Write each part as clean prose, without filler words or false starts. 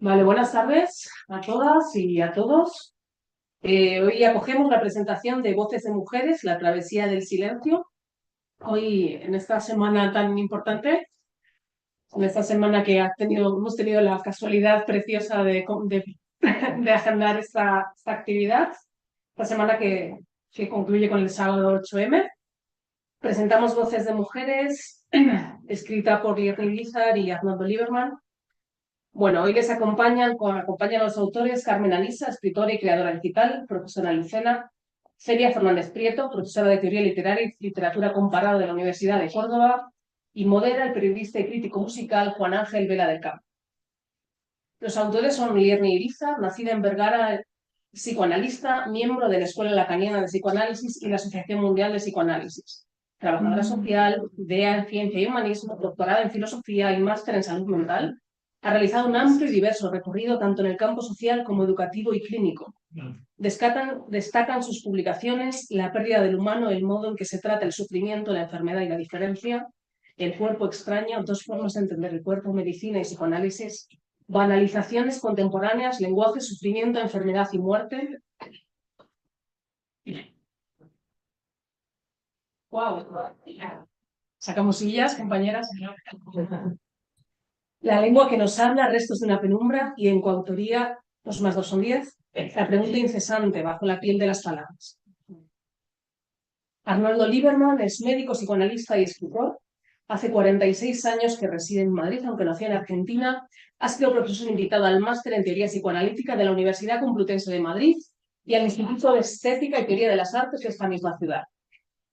Vale, buenas tardes a todas y a todos. Hoy acogemos la presentación de Voces de Mujeres, la travesía del silencio. Hoy, en esta semana tan importante, en esta semana que hemos tenido la casualidad preciosa de agendar esta actividad, esta semana que concluye con el sábado 8M. Presentamos Voces de Mujeres, escrita por Lierne Guizar y Arnoldo Lieberman. Bueno, hoy les acompañan los autores Carmen Alisa, escritora y creadora digital, profesora Lucena, Celia Fernández Prieto, profesora de Teoría Literaria y Literatura Comparada de la Universidad de Córdoba, y modera el periodista y crítico musical Juan Ángel Vela del Campo. Los autores son Lierne Irizar, nacida en Vergara, psicoanalista, miembro de la Escuela Lacaniana de Psicoanálisis y la Asociación Mundial de Psicoanálisis, trabajadora social, DEA en Ciencia y Humanismo, doctorada en Filosofía y máster en Salud Mental. Ha realizado un amplio y diverso recorrido tanto en el campo social como educativo y clínico. Destacan sus publicaciones La pérdida del humano, el modo en que se trata el sufrimiento, la enfermedad y la diferencia, El cuerpo extraño, dos formas de entender el cuerpo, medicina y psicoanálisis, Banalizaciones contemporáneas, lenguaje, sufrimiento, enfermedad y muerte. Wow. Sacamos sillas, compañeras. La lengua que nos habla, restos de una penumbra, y en coautoría, 2 más 2 son 10, la pregunta incesante bajo la piel de las palabras. Arnoldo Lieberman es médico, psicoanalista y escritor. Hace 46 años que reside en Madrid, aunque nació en Argentina. Ha sido profesor invitado al máster en Teoría Psicoanalítica de la Universidad Complutense de Madrid y al Instituto de Estética y Teoría de las Artes de esta misma ciudad.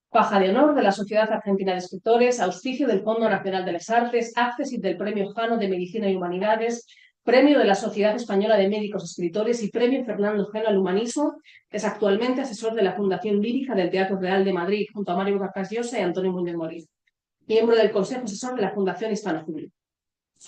Paja de honor de la Sociedad Argentina de Escritores, auspicio del Fondo Nacional de las Artes, accésit del Premio Jano de Medicina y Humanidades, Premio de la Sociedad Española de Médicos Escritores y Premio Fernando Geno al Humanismo. Es actualmente asesor de la Fundación Lírica del Teatro Real de Madrid, junto a Mario Vargas Llosa y Antonio Muñoz Morín. Miembro del Consejo Asesor de la Fundación Hispano-Civil.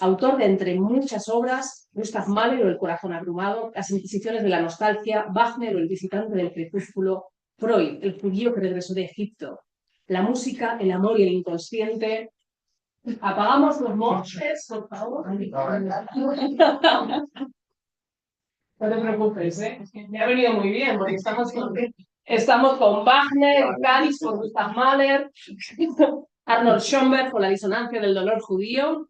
Autor de, entre muchas obras, Gustav Mahler o El corazón abrumado, Las Inquisiciones de la nostalgia, Wagner o El visitante del crepúsculo, Freud, el judío que regresó de Egipto, la música, el amor y el inconsciente. Apagamos los móviles, por favor. No te preocupes, ¿eh? Me ha venido muy bien, porque estamos con Wagner, Cádiz por Gustav Mahler, Arnold Schoenberg con La disonancia del dolor judío.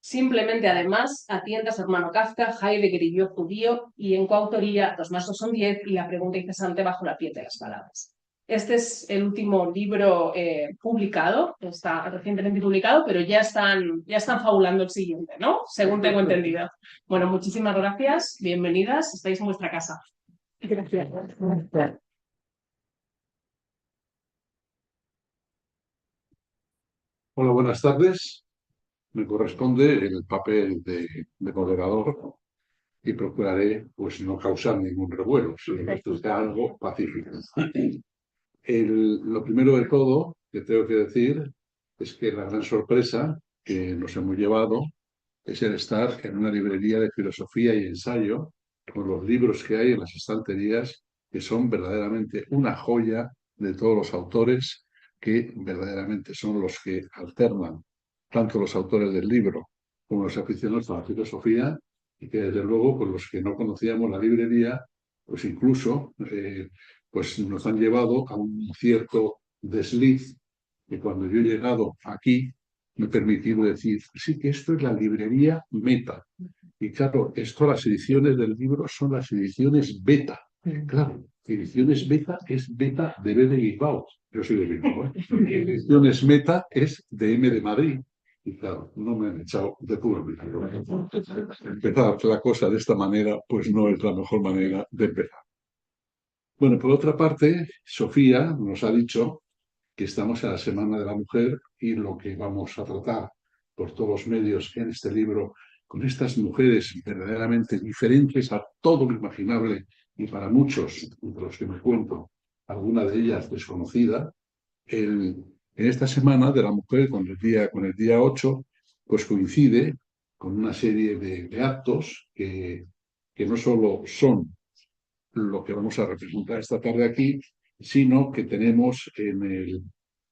Simplemente, además, atiende a su hermano Kafka, Heidegger y yo judío, y en coautoría, 2 más 2 son 10, y la pregunta incesante bajo la piel de las palabras. Este es el último libro publicado, está recientemente publicado, pero ya están fabulando el siguiente, ¿no? Según tengo entendido. Bueno, muchísimas gracias, bienvenidas, estáis en vuestra casa. Gracias. Hola, buenas tardes. Me corresponde el papel de moderador y procuraré pues no causar ningún revuelo, sino que esto sea algo pacífico. Lo primero de todo que tengo que decir es que la gran sorpresa que nos hemos llevado es el estar en una librería de filosofía y ensayo con los libros que hay en las estanterías, que son verdaderamente una joya de todos los autores, que verdaderamente son los que alternan tanto los autores del libro como los aficionados a la filosofía, y que desde luego pues los que no conocíamos la librería, pues incluso pues nos han llevado a un cierto desliz, que cuando yo he llegado aquí me he permitido decir, sí, que esto es la librería Meta. Y claro, esto, las ediciones del libro son las ediciones beta. Claro, ediciones beta es beta de B de Bilbao. Yo soy de Bilbao, ¿eh? Ediciones meta es de M de Madrid. Y claro, no me han echado de público. Empezar la cosa de esta manera, pues no es la mejor manera de empezar. Bueno, por otra parte, Sofía nos ha dicho que estamos en la Semana de la Mujer y lo que vamos a tratar por todos los medios en este libro, con estas mujeres verdaderamente diferentes a todo lo imaginable, y para muchos, entre los que me cuento, alguna de ellas desconocida, en esta Semana de la Mujer, con el día 8, pues coincide con una serie de actos que no solo son lo que vamos a representar esta tarde aquí, sino que tenemos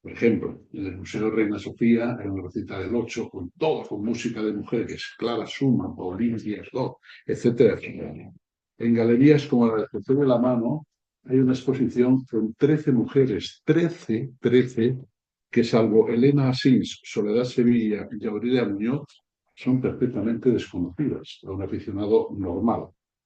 Por ejemplo, en el Museo Reina Sofía, en el recital del 8, con todo, con música de mujeres, Clara Schumann, Pauline Viardot, etcétera, etcétera. En galerías como la de José de la Mano, hay una exposición con 13 mujeres, 13, que salvo Elena Asís, Soledad Sevilla y Aurelia Muñoz, son perfectamente desconocidas a un aficionado normal.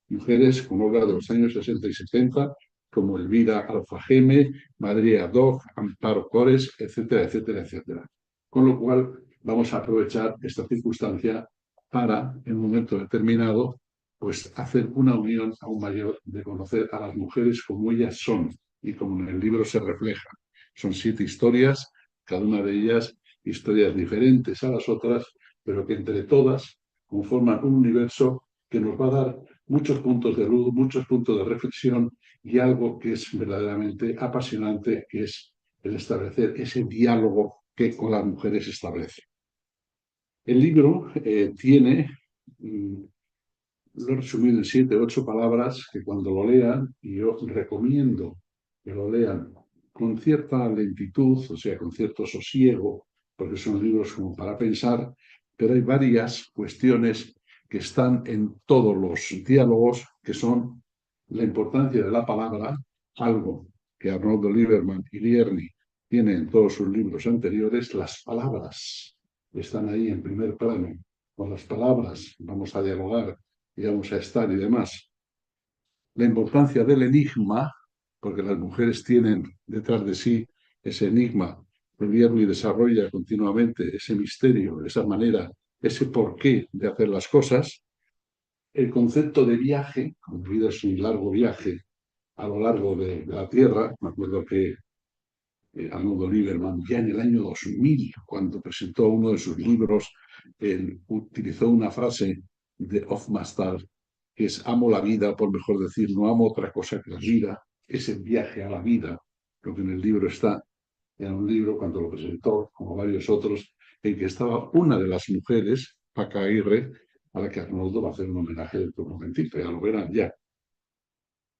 Mujeres con obra de los años 60 y 70, como Elvira Alfajeme, María Dog, Amparo Cores, etcétera, etcétera, etcétera. Con lo cual, vamos a aprovechar esta circunstancia para, en un momento determinado, pues hacer una unión aún mayor de conocer a las mujeres como ellas son y como en el libro se refleja. Son 7 historias, cada una de ellas historias diferentes a las otras, pero que entre todas conforman un universo que nos va a dar muchos puntos de luz, muchos puntos de reflexión y algo que es verdaderamente apasionante, que es el establecer ese diálogo que con las mujeres establece. El libro tiene, lo he resumido en 7 o 8 palabras, que cuando lo lean, y yo recomiendo que lo lean con cierta lentitud, o sea, con cierto sosiego, porque son libros como para pensar, pero hay varias cuestiones que están en todos los diálogos, que son la importancia de la palabra, algo que Arnoldo Lieberman y Lierni tienen en todos sus libros anteriores. Las palabras están ahí en primer plano. Con las palabras vamos a dialogar y vamos a estar y demás. La importancia del enigma, porque las mujeres tienen detrás de sí ese enigma, el Lierni desarrolla continuamente ese misterio, esa manera, ese porqué de hacer las cosas. El concepto de viaje, como vida es un largo viaje a lo largo de la Tierra. Me acuerdo que Arnoldo Lieberman, ya en el año 2000, cuando presentó uno de sus libros, él utilizó una frase de Hofmannsthal, que es amo la vida, por mejor decir, no amo otra cosa que la vida, ese viaje a la vida, lo que en el libro está. Era un libro, cuando lo presentó, como varios otros, en que estaba una de las mujeres, Paca Aguirre, a la que Arnoldo va a hacer un homenaje dentro de un momentito, ya lo verán ya.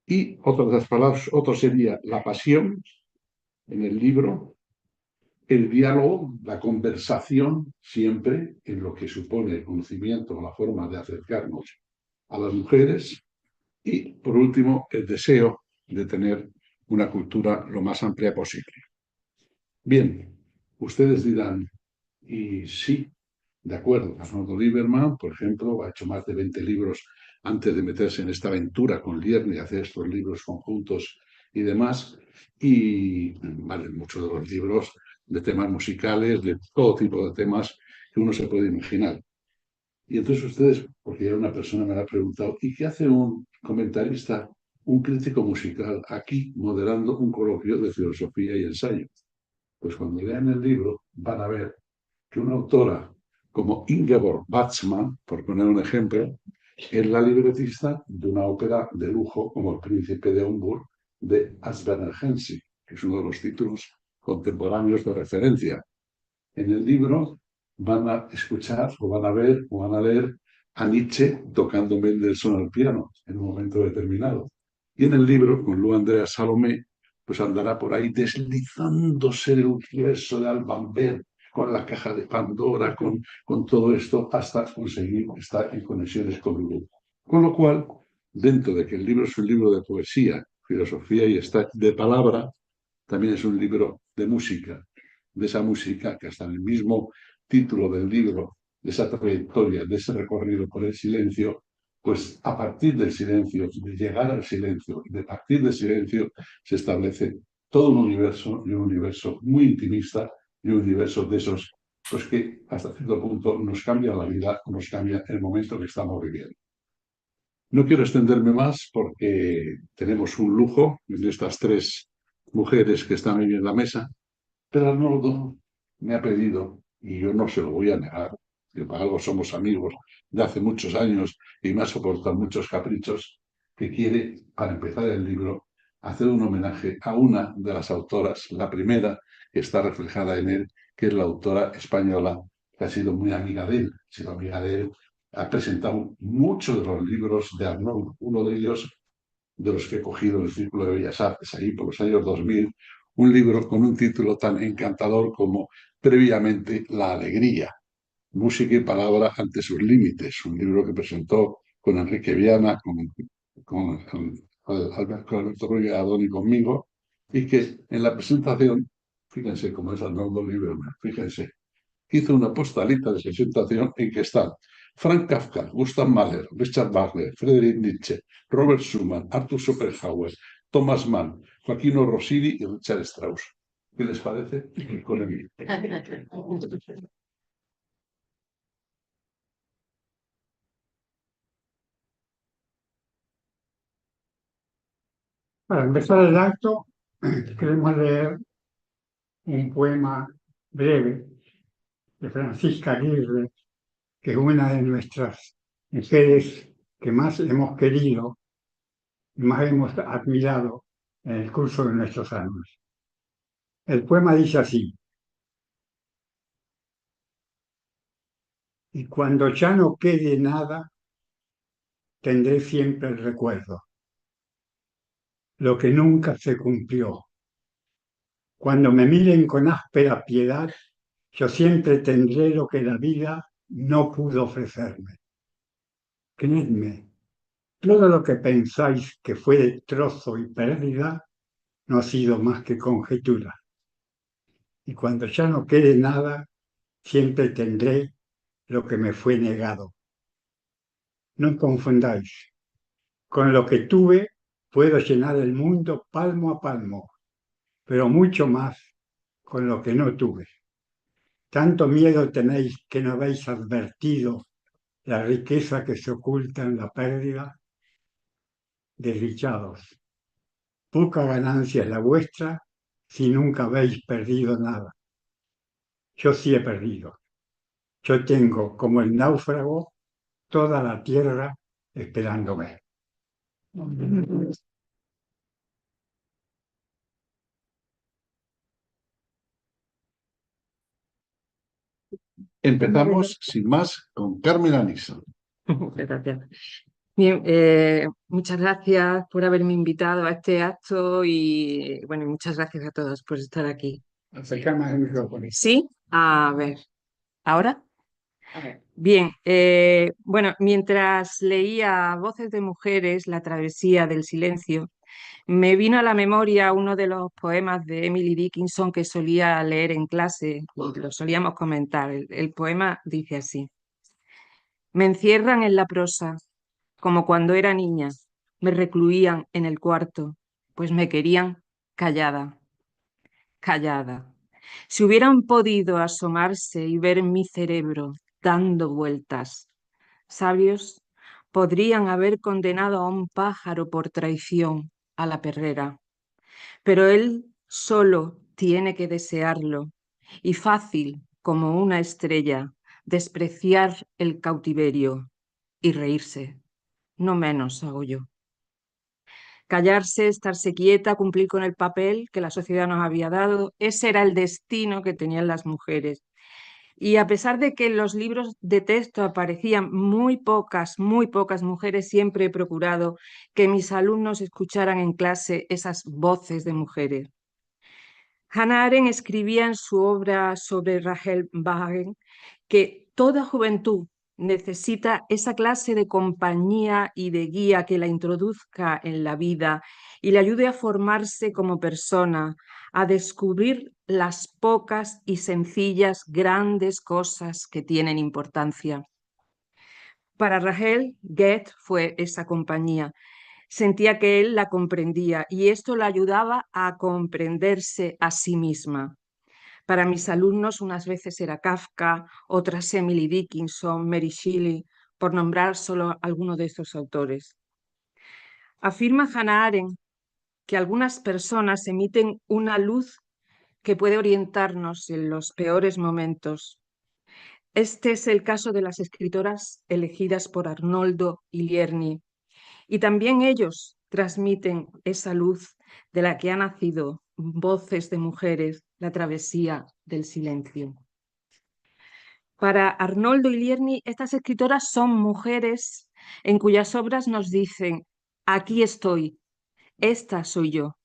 Y otra de las palabras, otro sería la pasión en el libro, el diálogo, la conversación, siempre en lo que supone el conocimiento, la forma de acercarnos a las mujeres, y, por último, el deseo de tener una cultura lo más amplia posible. Bien, ustedes dirán, y sí, de acuerdo, Arnoldo Lieberman, por ejemplo, ha hecho más de 20 libros antes de meterse en esta aventura con Lierni, hacer estos libros conjuntos y demás, y valen muchos de los libros de temas musicales, de todo tipo de temas que uno se puede imaginar. Y entonces ustedes, porque ya una persona me lo ha preguntado, ¿y qué hace un comentarista, un crítico musical aquí moderando un coloquio de filosofía y ensayo? Pues cuando lean el libro van a ver que una autora como Ingeborg Bachmann, por poner un ejemplo, es la libretista de una ópera de lujo como El Príncipe de Hamburg de Asbjörn Hensi, que es uno de los títulos contemporáneos de referencia. En el libro van a escuchar o van a ver o van a leer a Nietzsche tocando Mendelssohn al piano en un momento determinado. Y en el libro, con Lu Andrea Salomé, pues andará por ahí deslizándose el universo de Alban Berg, con la caja de Pandora, con todo esto, hasta conseguir estar en conexiones con el grupo. Con lo cual, dentro de que el libro es un libro de poesía, filosofía y está de palabra, también es un libro de música, de esa música que hasta en el mismo título del libro, de esa trayectoria, de ese recorrido por el silencio, pues a partir del silencio, de llegar al silencio, de partir del silencio, se establece todo un universo, y un universo muy intimista, y un universo de esos pues que hasta cierto punto nos cambia la vida, nos cambia el momento que estamos viviendo. No quiero extenderme más porque tenemos un lujo en estas 3 mujeres que están hoy en la mesa, pero Arnoldo me ha pedido, y yo no se lo voy a negar, que para algo somos amigos de hace muchos años y me ha soportado muchos caprichos, que quiere, para empezar el libro, hacer un homenaje a una de las autoras, la primera que está reflejada en él, que es la autora española, que ha sido muy amiga de él, ha sido amiga de él, ha presentado muchos de los libros de Arnoldo, uno de ellos de los que he cogido en el Círculo de Bellas Artes, ahí por los años 2000, un libro con un título tan encantador como Previamente la alegría, música y palabra ante sus límites, un libro que presentó con Enrique Viana, con Alberto Ruiz Gadón y conmigo, y que en la presentación, fíjense cómo es Arnoldo Lieberman, fíjense, hizo una postalita de presentación en que están Frank Kafka, Gustav Mahler, Richard Wagner, Friedrich Nietzsche, Robert Schumann, Arthur Schopenhauer, Thomas Mann, Joaquino Rossini y Richard Strauss. ¿Qué les parece? Para empezar el acto, queremos leer un poema breve de Francisca Aguirre, que es una de nuestras mujeres que más hemos querido y más hemos admirado en el curso de nuestros años. El poema dice así: y cuando ya no quede nada, tendré siempre el recuerdo, lo que nunca se cumplió. Cuando me miren con áspera piedad, yo siempre tendré lo que la vida no pudo ofrecerme. Creedme, todo lo que pensáis que fue destrozo y pérdida no ha sido más que conjetura. Y cuando ya no quede nada, siempre tendré lo que me fue negado. No confundáis. Con lo que tuve puedo llenar el mundo palmo a palmo, pero mucho más con lo que no tuve. Tanto miedo tenéis que no habéis advertido la riqueza que se oculta en la pérdida. Desdichados. Poca ganancia es la vuestra si nunca habéis perdido nada. Yo sí he perdido. Yo tengo, como el náufrago, toda la tierra esperándome. Empezamos, sin más, con Carmen Anisa. Gracias. Bien, muchas gracias por haberme invitado a este acto y bueno, y muchas gracias a todos por estar aquí. Acercar más el micrófono. ¿Sí? A ver, ¿ahora? A ver. Bien, bueno, mientras leía Voces de Mujeres, La travesía del silencio, me vino a la memoria uno de los poemas de Emily Dickinson que solía leer en clase, y lo solíamos comentar. El poema dice así: me encierran en la prosa, como cuando era niña, me recluían en el cuarto, pues me querían callada, callada. Si hubieran podido asomarse y ver mi cerebro dando vueltas, sabios podrían haber condenado a un pájaro por traición a la perrera, pero él solo tiene que desearlo y fácil como una estrella despreciar el cautiverio y reírse. No menos hago yo. Callarse, estarse quieta, cumplir con el papel que la sociedad nos había dado, ese era el destino que tenían las mujeres. Y a pesar de que en los libros de texto aparecían muy pocas mujeres, siempre he procurado que mis alumnos escucharan en clase esas voces de mujeres. Hannah Arendt escribía en su obra sobre Rahel Wagen que toda juventud necesita esa clase de compañía y de guía que la introduzca en la vida y le ayude a formarse como persona, a descubrir las pocas y sencillas grandes cosas que tienen importancia. Para Rahel, Goethe fue esa compañía. Sentía que él la comprendía y esto la ayudaba a comprenderse a sí misma. Para mis alumnos unas veces era Kafka, otras Emily Dickinson, Mary Shelley, por nombrar solo alguno de estos autores. Afirma Hannah Arendt que algunas personas emiten una luz que puede orientarnos en los peores momentos. Este es el caso de las escritoras elegidas por Arnoldo y Lierni, y también ellos transmiten esa luz de la que ha nacido Voces de Mujeres, la travesía del silencio. Para Arnoldo y Lierni, estas escritoras son mujeres en cuyas obras nos dicen: aquí estoy, esta soy yo.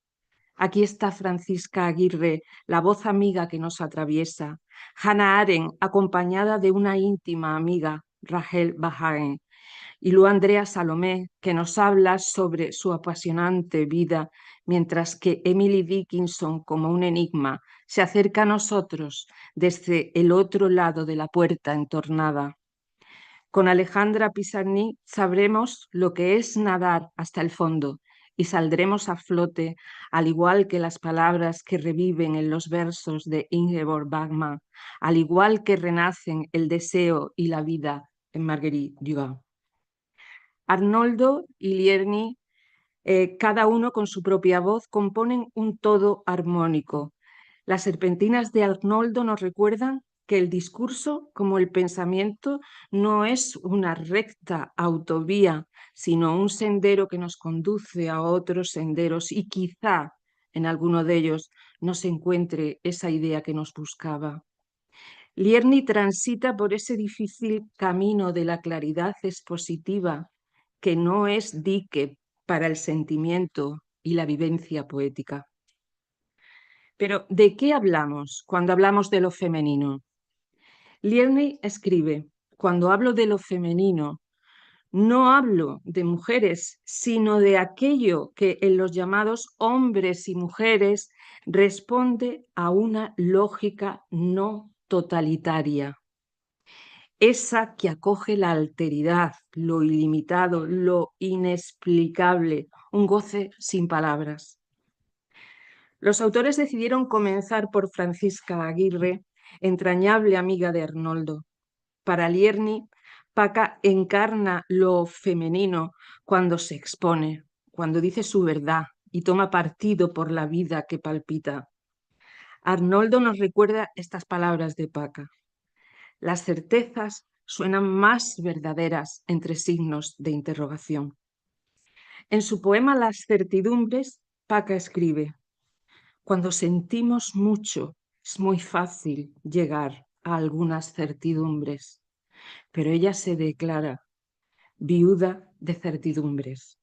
Aquí está Francisca Aguirre, la voz amiga que nos atraviesa. Hannah Arendt, acompañada de una íntima amiga, Rahel Bahagen. Y luego Andrea Salomé, que nos habla sobre su apasionante vida, mientras que Emily Dickinson, como un enigma, se acerca a nosotros desde el otro lado de la puerta entornada. Con Alejandra Pizarnik sabremos lo que es nadar hasta el fondo y saldremos a flote, al igual que las palabras que reviven en los versos de Ingeborg Bachmann, al igual que renacen el deseo y la vida en Marguerite Duras. Arnoldo y Lierni, cada uno con su propia voz, componen un todo armónico. Las serpentinas de Arnoldo nos recuerdan que el discurso, como el pensamiento, no es una recta autovía, sino un sendero que nos conduce a otros senderos y quizá en alguno de ellos nos encuentre esa idea que nos buscaba. Lierni transita por ese difícil camino de la claridad expositiva, que no es dique para el sentimiento y la vivencia poética. Pero, ¿de qué hablamos cuando hablamos de lo femenino? Lierni escribe: cuando hablo de lo femenino, no hablo de mujeres, sino de aquello que en los llamados hombres y mujeres responde a una lógica no totalitaria. Esa que acoge la alteridad, lo ilimitado, lo inexplicable, un goce sin palabras. Los autores decidieron comenzar por Francisca Aguirre, entrañable amiga de Arnoldo. Para Lierni, Paca encarna lo femenino cuando se expone, cuando dice su verdad y toma partido por la vida que palpita. Arnoldo nos recuerda estas palabras de Paca: las certezas suenan más verdaderas entre signos de interrogación. En su poema Las certidumbres, Paca escribe: cuando sentimos mucho, es muy fácil llegar a algunas certidumbres, pero ella se declara viuda de certidumbres.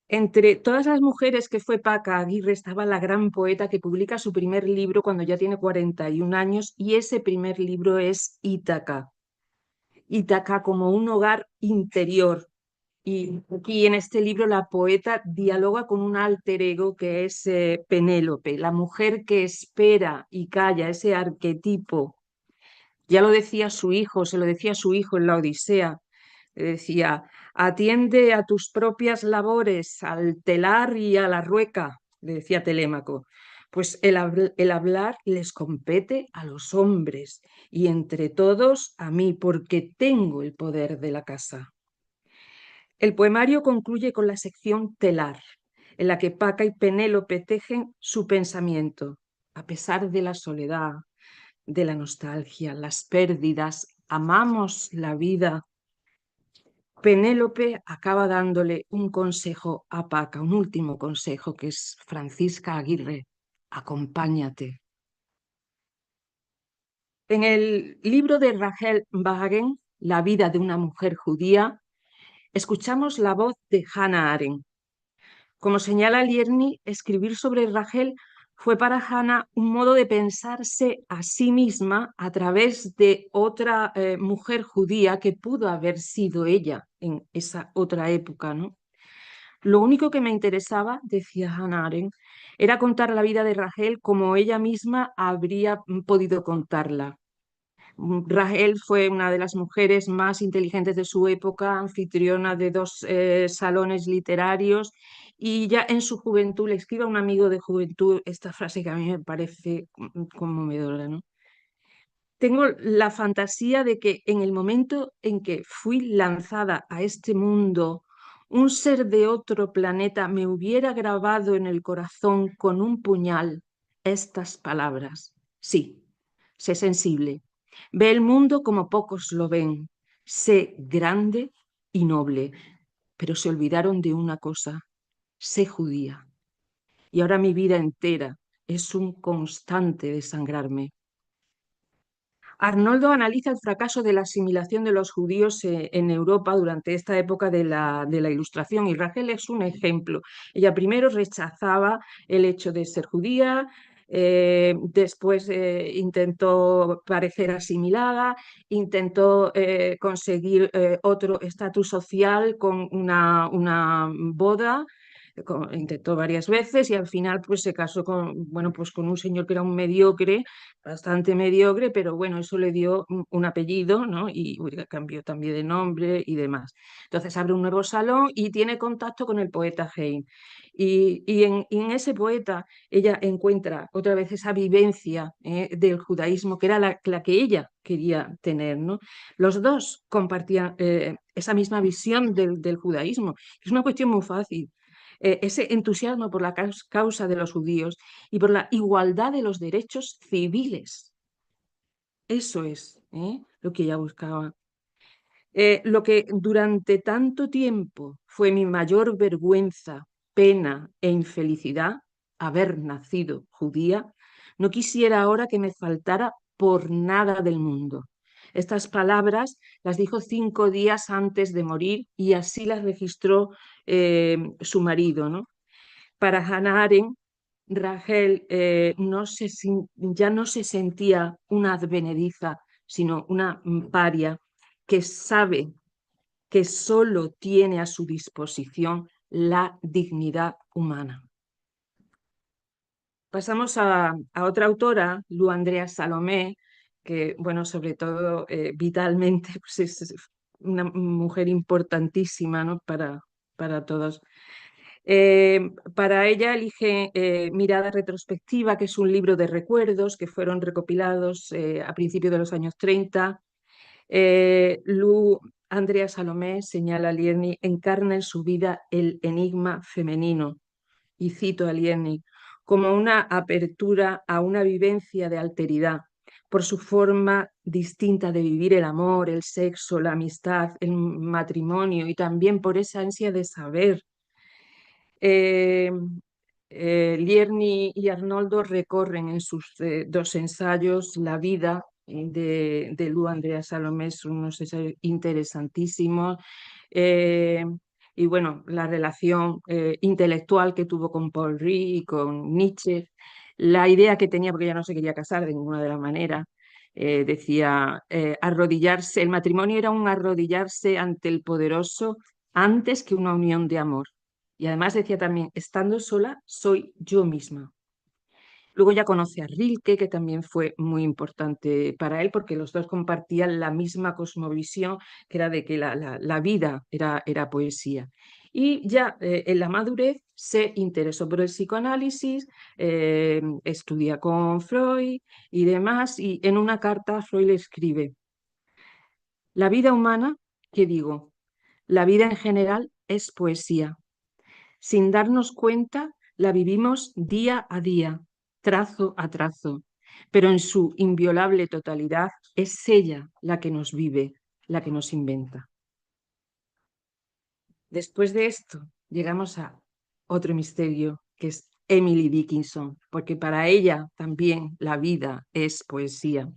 Entre todas las mujeres que fue Paca Aguirre estaba la gran poeta que publica su primer libro cuando ya tiene 41 años, y ese primer libro es Ítaca. Ítaca como un hogar interior. Y aquí en este libro la poeta dialoga con un alter ego que es Penélope, la mujer que espera y calla, ese arquetipo. Ya lo decía su hijo, se lo decía a su hijo en la Odisea. Le decía: atiende a tus propias labores, al telar y a la rueca, le decía Telémaco. Pues el hablar les compete a los hombres y entre todos a mí, porque tengo el poder de la casa. El poemario concluye con la sección telar, en la que Paca y Penélope tejen su pensamiento. A pesar de la soledad, de la nostalgia, las pérdidas, amamos la vida. Penélope acaba dándole un consejo a Paca, un último consejo, que es: Francisca Aguirre, acompáñate. En el libro de Rahel Bahagen, La vida de una mujer judía, escuchamos la voz de Hannah Arendt. Como señala Lierni, escribir sobre Rahel fue para Hannah un modo de pensarse a sí misma a través de otra mujer judía que pudo haber sido ella en esa otra época, ¿no? Lo único que me interesaba, decía Hannah Arendt, era contar la vida de Rahel como ella misma habría podido contarla. Rahel fue una de las mujeres más inteligentes de su época, anfitriona de 2 salones literarios, y ya en su juventud le escribe a un amigo de juventud esta frase que a mí me parece conmovedora, ¿no? Tengo la fantasía de que en el momento en que fui lanzada a este mundo, un ser de otro planeta me hubiera grabado en el corazón con un puñal estas palabras: sí, sé sensible. Ve el mundo como pocos lo ven. Sé grande y noble. Pero se olvidaron de una cosa: sé judía. Y ahora mi vida entera es un constante desangrarme. Arnoldo analiza el fracaso de la asimilación de los judíos en Europa durante esta época de la Ilustración, y Rachel es un ejemplo. Ella primero rechazaba el hecho de ser judía, después intentó parecer asimilada, intentó conseguir otro estatus social con una boda. Intentó varias veces y al final pues se casó con un señor que era un mediocre, bastante mediocre, pero bueno, eso le dio un apellido, ¿no? Y cambió también de nombre y demás. Entonces abre un nuevo salón y tiene contacto con el poeta Heine. Y en ese poeta ella encuentra otra vez esa vivencia del judaísmo, que era la que ella quería tener, ¿no? Los dos compartían esa misma visión del judaísmo. Es una cuestión muy fácil. Ese entusiasmo por la causa de los judíos y por la igualdad de los derechos civiles. Eso es lo que ella buscaba. Lo que durante tanto tiempo fue mi mayor vergüenza, pena e infelicidad, haber nacido judía, no quisiera ahora que me faltara por nada del mundo. Estas palabras las dijo 5 días antes de morir y así las registró su marido, ¿no? Para Hannah Arendt, Rachel ya no se sentía una advenediza, sino una paria que sabe que solo tiene a su disposición la dignidad humana. Pasamos a otra autora, Lu Andrea Salomé, que, bueno, sobre todo vitalmente pues es una mujer importantísima, ¿no? para todos. Para ella elige Mirada Retrospectiva, que es un libro de recuerdos que fueron recopilados a principios de los años 30. Lu Andrea Salomé, señala Lierney, encarna en su vida el enigma femenino, y cito a Lierney, como una apertura a una vivencia de alteridad, por su forma distinta de vivir el amor, el sexo, la amistad, el matrimonio, y también por esa ansia de saber. Lierney y Arnoldo recorren en sus 2 ensayos la vida de Lu Andrea Salomé, son unos ensayos interesantísimos. Y bueno, la relación intelectual que tuvo con Paul Ricoeur y con Nietzsche, la idea que tenía, porque ella no se quería casar de ninguna de las maneras, decía arrodillarse, el matrimonio era un arrodillarse ante el poderoso antes que una unión de amor. Y además decía también, estando sola, soy yo misma. Luego ya conoce a Rilke, que también fue muy importante para él, porque los dos compartían la misma cosmovisión, que era de que la vida era poesía. Y ya en la madurez se interesó por el psicoanálisis, estudia con Freud y demás, y en una carta Freud le escribe, la vida humana, ¿qué digo? La vida en general es poesía. Sin darnos cuenta, la vivimos día a día, trazo a trazo, pero en su inviolable totalidad es ella la que nos vive, la que nos inventa. Después de esto, llegamos a otro misterio, que es Emily Dickinson, porque para ella también la vida es poesía.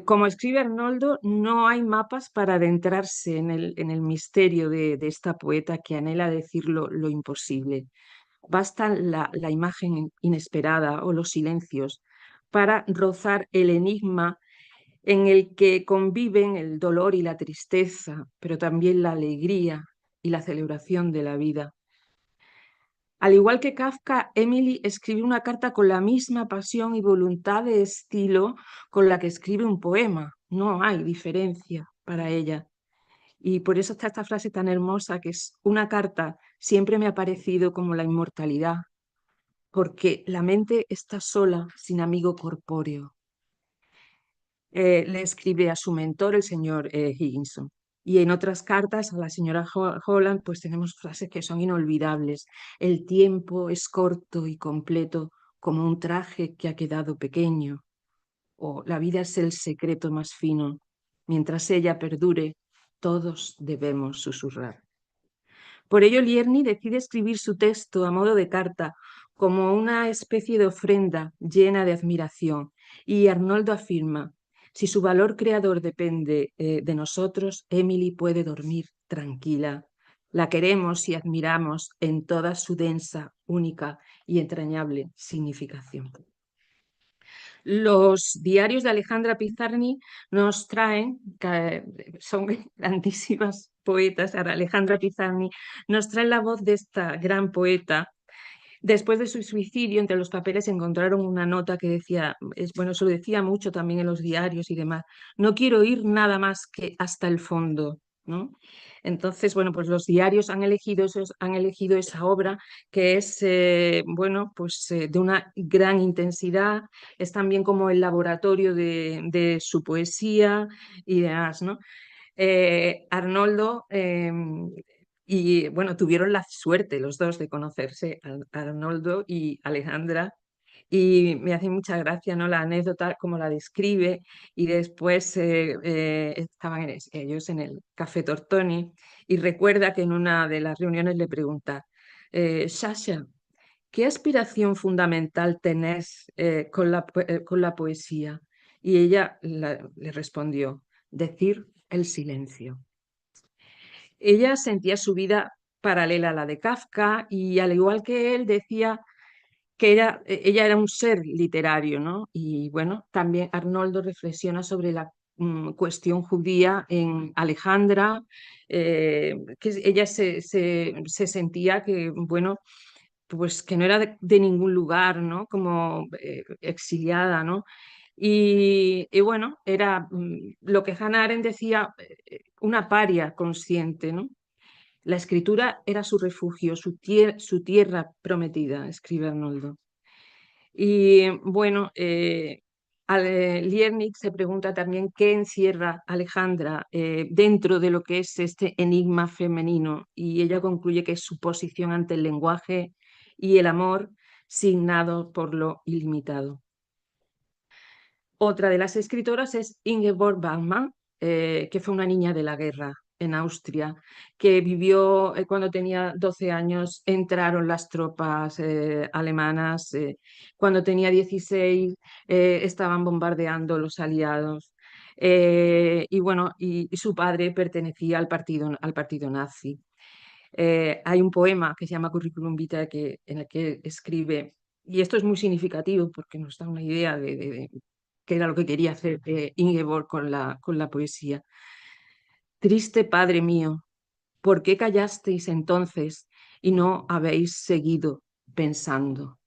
Como escribe Arnoldo, no hay mapas para adentrarse en el misterio de esta poeta que anhela decir lo imposible. Basta la imagen inesperada o los silencios para rozar el enigma en el que conviven el dolor y la tristeza, pero también la alegría y la celebración de la vida. Al igual que Kafka, Emily escribe una carta con la misma pasión y voluntad de estilo con la que escribe un poema. No hay diferencia para ella. Y por eso está esta frase tan hermosa, que es una carta siempre me ha parecido como la inmortalidad, porque la mente está sola, sin amigo corpóreo. Le escribe a su mentor, el señor Higginson. Y en otras cartas a la señora Holland, pues tenemos frases que son inolvidables. El tiempo es corto y completo como un traje que ha quedado pequeño. O la vida es el secreto más fino. Mientras ella perdure, todos debemos susurrar. Por ello, Lierney decide escribir su texto a modo de carta, como una especie de ofrenda llena de admiración, Y Arnoldo afirma, si su valor creador depende de nosotros, Emily puede dormir tranquila. La queremos y admiramos en toda su densa, única y entrañable significación. Los diarios de Alejandra Pizarnik nos traen, son grandísimas poetas, Alejandra Pizarnik nos trae la voz de esta gran poeta. Después de su suicidio, entre los papeles encontraron una nota que decía, bueno, se lo decía mucho también en los diarios y demás, no quiero ir nada más que hasta el fondo, ¿no? Entonces, bueno, pues los diarios han elegido esa obra que es, bueno, pues de una gran intensidad, es también como el laboratorio de su poesía y demás, ¿no? Arnoldo y bueno, tuvieron la suerte los dos de conocerse, Arnoldo y Alejandra, y me hace mucha gracia, ¿no?, la anécdota como la describe, y después estaban ellos en el Café Tortoni y recuerda que en una de las reuniones le pregunta, Sasha, ¿qué aspiración fundamental tenés con la poesía? Y ella le respondió, decir el silencio. Ella sentía su vida paralela a la de Kafka y al igual que él decía que ella era un ser literario, ¿no? Y bueno, también Arnoldo reflexiona sobre la cuestión judía en Alejandra, que ella se sentía que, bueno, pues que no era de ningún lugar, ¿no? Como exiliada, ¿no? Y bueno, era lo que Hannah Arendt decía, una paria consciente, ¿no? La escritura era su refugio, su tierra prometida, escribe Arnoldo. Y bueno, Liernik se pregunta también qué encierra Alejandra dentro de lo que es este enigma femenino, y ella concluye que es su posición ante el lenguaje y el amor signado por lo ilimitado. Otra de las escritoras es Ingeborg Bachmann, que fue una niña de la guerra en Austria, que vivió cuando tenía 12 años, entraron las tropas alemanas, cuando tenía 16 estaban bombardeando los aliados. Y bueno, y su padre pertenecía al partido nazi. Hay un poema que se llama Curriculum Vitae en el que escribe, y esto es muy significativo porque nos da una idea de qué era lo que quería hacer Ingeborg con la poesía. Triste padre mío, ¿por qué callasteis entonces y no habéis seguido pensando?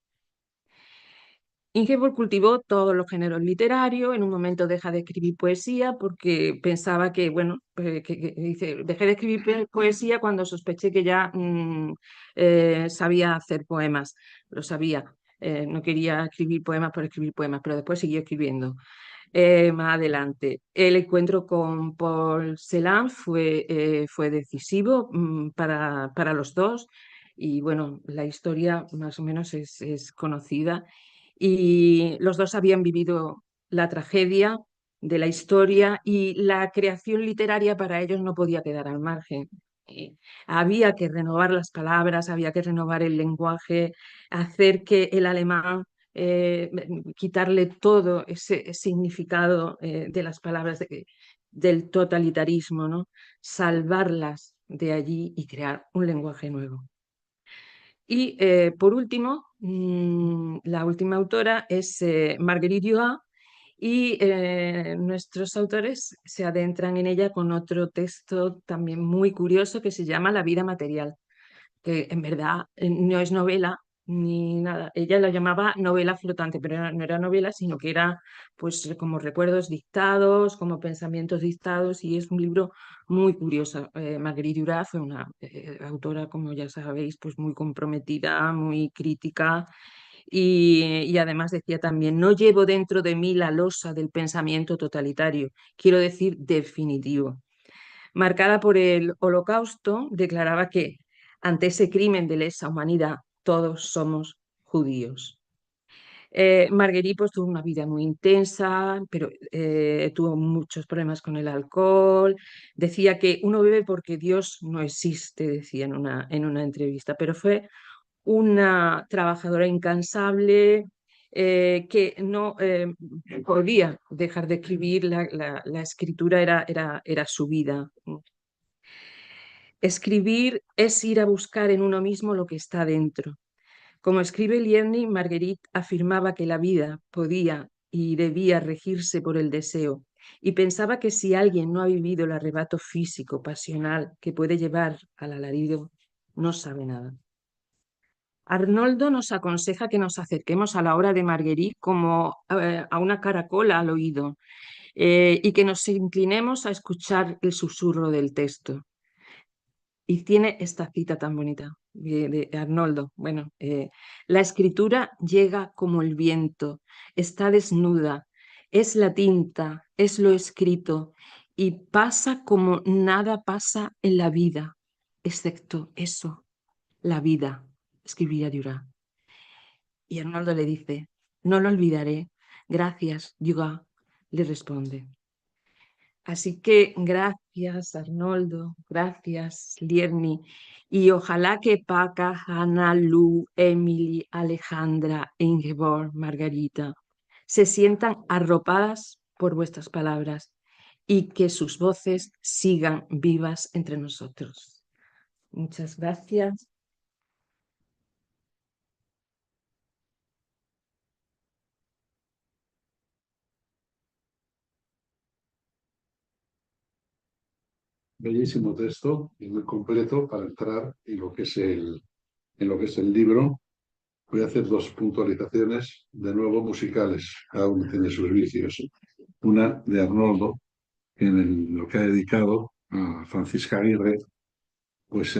Ingeborg cultivó todos los géneros literarios, en un momento deja de escribir poesía porque pensaba que, bueno, dice, dejé de escribir poesía cuando sospeché que ya sabía hacer poemas, lo sabía, no quería escribir poemas por escribir poemas, pero después siguió escribiendo. Más adelante, el encuentro con Paul Celan fue decisivo para los dos, y bueno, la historia más o menos es conocida, y los dos habían vivido la tragedia de la historia y la creación literaria para ellos no podía quedar al margen. Había que renovar las palabras, había que renovar el lenguaje, hacer que el alemán, quitarle todo ese significado de las palabras del totalitarismo, ¿no? Salvarlas de allí y crear un lenguaje nuevo. Y por último, la última autora es Marguerite Duras, y nuestros autores se adentran en ella con otro texto también muy curioso que se llama La vida material, que en verdad no es novela ni nada. Ella la llamaba novela flotante, pero no era novela, sino que era pues como recuerdos dictados, como pensamientos dictados, y es un libro muy curioso. Marguerite Duras fue una autora, como ya sabéis, pues muy comprometida, muy crítica, y además decía también, no llevo dentro de mí la losa del pensamiento totalitario, quiero decir definitivo. Marcada por el Holocausto, declaraba que ante ese crimen de lesa humanidad todos somos judíos. Marguerite pues, tuvo una vida muy intensa, pero tuvo muchos problemas con el alcohol. Decía que uno bebe porque Dios no existe, decía en una entrevista, pero fue una trabajadora incansable, que no podía dejar de escribir, la escritura era su vida. Escribir es ir a buscar en uno mismo lo que está dentro. Como escribe Lierney, Marguerite afirmaba que la vida podía y debía regirse por el deseo, y pensaba que si alguien no ha vivido el arrebato físico, pasional, que puede llevar al alarido, no sabe nada. Arnoldo nos aconseja que nos acerquemos a la obra de Marguerite como a una caracola al oído, y que nos inclinemos a escuchar el susurro del texto. Y tiene esta cita tan bonita de Arnoldo. Bueno, la escritura llega como el viento, está desnuda, es la tinta, es lo escrito, y pasa como nada pasa en la vida, excepto eso, la vida, escribía Duras. Y Arnoldo le dice, no lo olvidaré, gracias, Duras, le responde. Así que gracias, Arnoldo, gracias, Lierney, y ojalá que Paca, Hannah, Lu, Emily, Alejandra, Ingeborg, Margarita se sientan arropadas por vuestras palabras y que sus voces sigan vivas entre nosotros. Muchas gracias. Bellísimo texto y muy completo para entrar en lo que es en lo que es el libro. Voy a hacer dos puntualizaciones, de nuevo musicales, cada uno tiene sus vicios. Una de Arnoldo, lo que ha dedicado a Francisca Aguirre, pues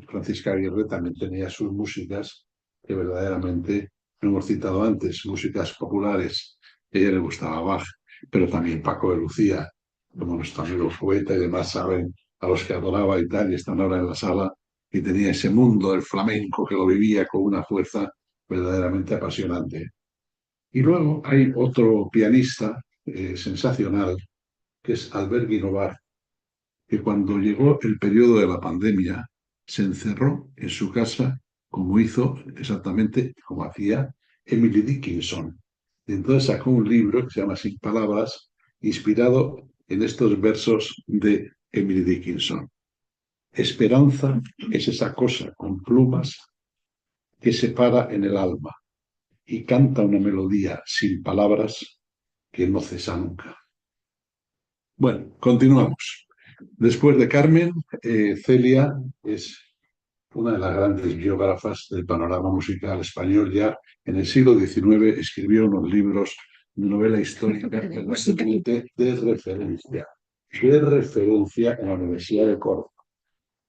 Francisca Aguirre también tenía sus músicas que verdaderamente, no hemos citado antes, músicas populares. A ella le gustaba Bach, pero también Paco de Lucía, como nuestro amigo poeta y demás saben, a los que adoraba y tal, y están ahora en la sala, y tenía ese mundo del flamenco que lo vivía con una fuerza verdaderamente apasionante. Y luego hay otro pianista sensacional, que es Albert Guinovart, que cuando llegó el periodo de la pandemia se encerró en su casa como hizo exactamente como hacía Emily Dickinson. Y entonces sacó un libro que se llama Sin Palabras, inspirado en estos versos de Emily Dickinson. Esperanza es esa cosa con plumas que se para en el alma y canta una melodía sin palabras que no cesa nunca. Bueno, continuamos. Después de Carmen, Celia es una de las grandes biógrafas del panorama musical español. Ya en el siglo XIX escribió unos libros de novela histórica de referencia en la Universidad de Córdoba.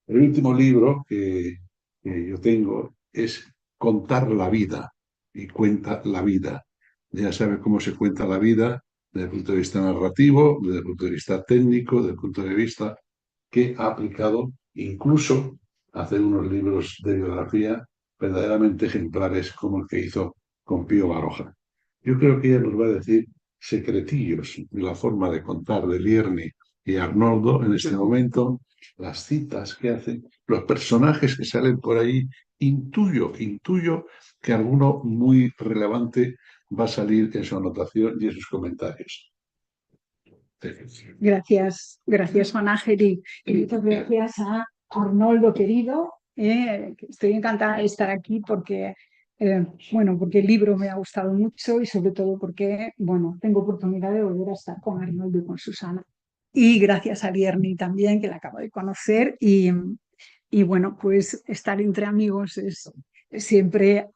El último libro que yo tengo es Contar la vida, y cuenta la vida. Ya sabe cómo se cuenta la vida desde el punto de vista narrativo, desde el punto de vista técnico, desde el punto de vista que ha aplicado incluso a hacer unos libros de biografía verdaderamente ejemplares como el que hizo con Pío Baroja. Yo creo que ella nos va a decir secretillos de la forma de contar de Lierney y Arnoldo en este momento, las citas que hacen, los personajes que salen por ahí. Intuyo que alguno muy relevante va a salir en su anotación y en sus comentarios. Gracias Juan Ángel y muchas gracias a Arnoldo querido. Estoy encantada de estar aquí porque, porque el libro me ha gustado mucho y sobre todo porque, tengo oportunidad de volver a estar con Arnoldo y con Susana. Y gracias a Lierney también, que la acabo de conocer pues estar entre amigos es siempre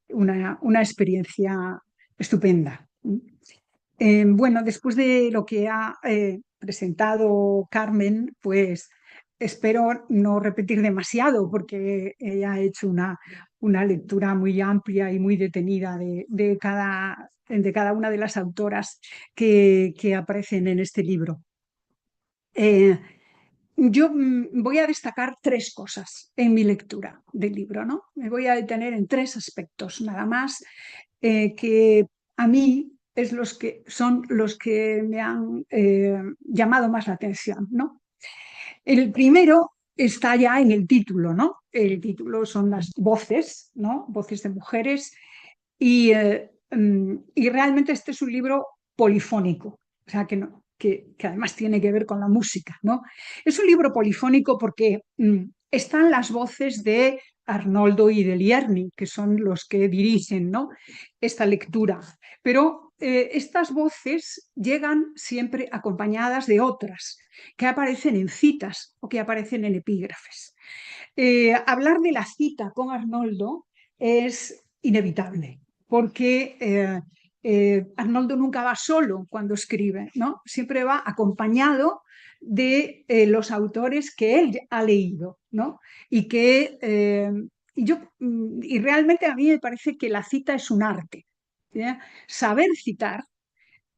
una experiencia estupenda. Después de lo que ha presentado Carmen, pues espero no repetir demasiado porque ella ha hecho una lectura muy amplia y muy detenida de cada una de las autoras que aparecen en este libro. Yo voy a destacar tres cosas en mi lectura del libro, ¿no? Me voy a detener en tres aspectos, nada más, que a mí son los que me han llamado más la atención, ¿no? El primero está ya en el título, ¿no? El título son las voces, ¿no? Voces de mujeres. y realmente este es un libro polifónico, o sea, que además tiene que ver con la música, ¿no? Es un libro polifónico porque están las voces de Arnoldo y de Lierni, que son los que dirigen, ¿no?, esta lectura. Pero estas voces llegan siempre acompañadas de otras que aparecen en citas o que aparecen en epígrafes. Hablar de la cita con Arnoldo es inevitable, porque Arnoldo nunca va solo cuando escribe, ¿no? Siempre va acompañado de los autores que él ha leído, ¿no? Y y realmente a mí me parece que la cita es un arte, ¿ya? Saber citar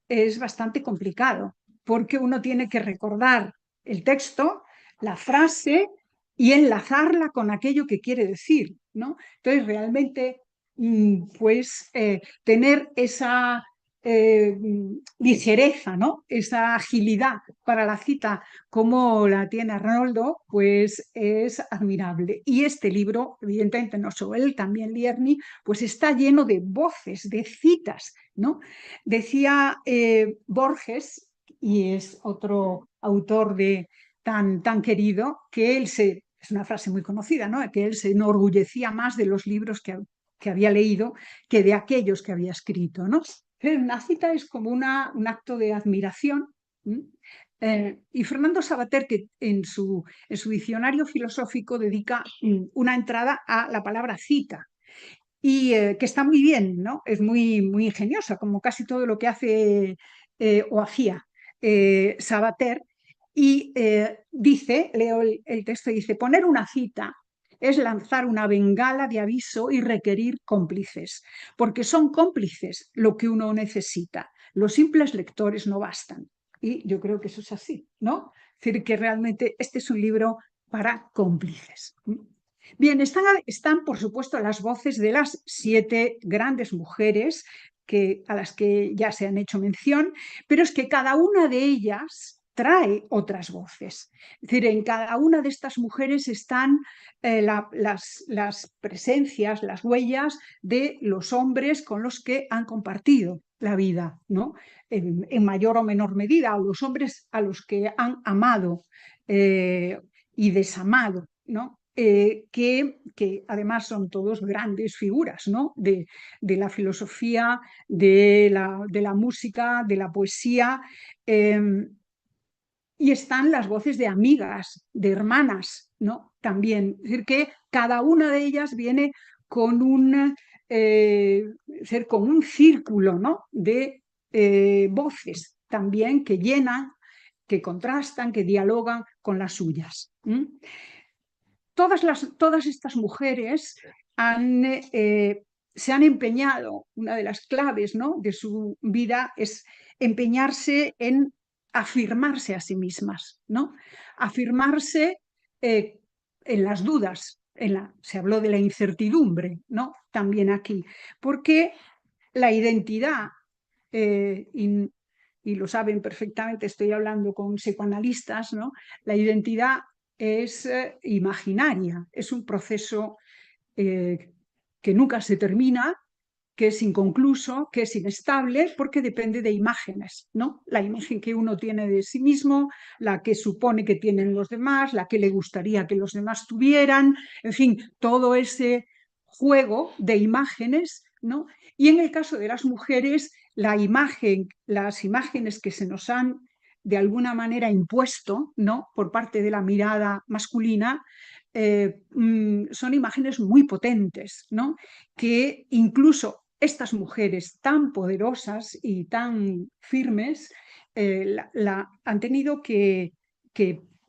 es bastante complicado, porque uno tiene que recordar el texto, la frase y enlazarla con aquello que quiere decir, ¿no? Entonces, realmente, pues, tener esa ligereza, ¿no?, esa agilidad para la cita como la tiene Arnoldo, pues es admirable. Y este libro, evidentemente, no solo él, también Lierni, pues está lleno de voces, de citas, ¿no? Decía Borges, y es otro autor tan querido, que es una frase muy conocida, ¿no?, que él se enorgullecía más de los libros que había leído que de aquellos que había escrito, ¿no? Una cita es como un acto de admiración. Y Fernando Savater, que en su diccionario filosófico dedica una entrada a la palabra cita, y que está muy bien, ¿no? Es muy ingeniosa, como casi todo lo que hace o hacía Savater. Y dice, leo el texto, dice: poner una cita es lanzar una bengala de aviso y requerir cómplices, porque son cómplices lo que uno necesita. Los simples lectores no bastan. Y yo creo que eso es así, ¿no? Es decir, que realmente este es un libro para cómplices. Bien, están, por supuesto, las voces de las 7 grandes mujeres a las que ya se han hecho mención, pero es que cada una de ellas trae otras voces. Es decir, en cada una de estas mujeres están las presencias, las huellas de los hombres con los que han compartido la vida, ¿no?, en mayor o menor medida, o los hombres a los que han amado y desamado, ¿no? Que además son todos grandes figuras, ¿no?, de la filosofía, de la música, de la poesía. Y están las voces de amigas, de hermanas, ¿no?, también. Es decir, que cada una de ellas viene con con un círculo, ¿no?, de voces también que llenan, que contrastan, que dialogan con las suyas. Todas estas mujeres se han empeñado, una de las claves, ¿no?, de su vida es empeñarse en afirmarse a sí mismas, ¿no? Afirmarse en las dudas, se habló de la incertidumbre, ¿no?, también aquí, porque la identidad, y lo saben perfectamente, estoy hablando con psicoanalistas, ¿no?, la identidad es imaginaria, es un proceso que nunca se termina, que es inconcluso, que es inestable, porque depende de imágenes, ¿no? La imagen que uno tiene de sí mismo, la que supone que tienen los demás, la que le gustaría que los demás tuvieran, en fin, todo ese juego de imágenes, ¿no? Y en el caso de las mujeres, las imágenes que se nos han de alguna manera impuesto, ¿no?, por parte de la mirada masculina, son imágenes muy potentes, ¿no?, que incluso estas mujeres tan poderosas y tan firmes han tenido que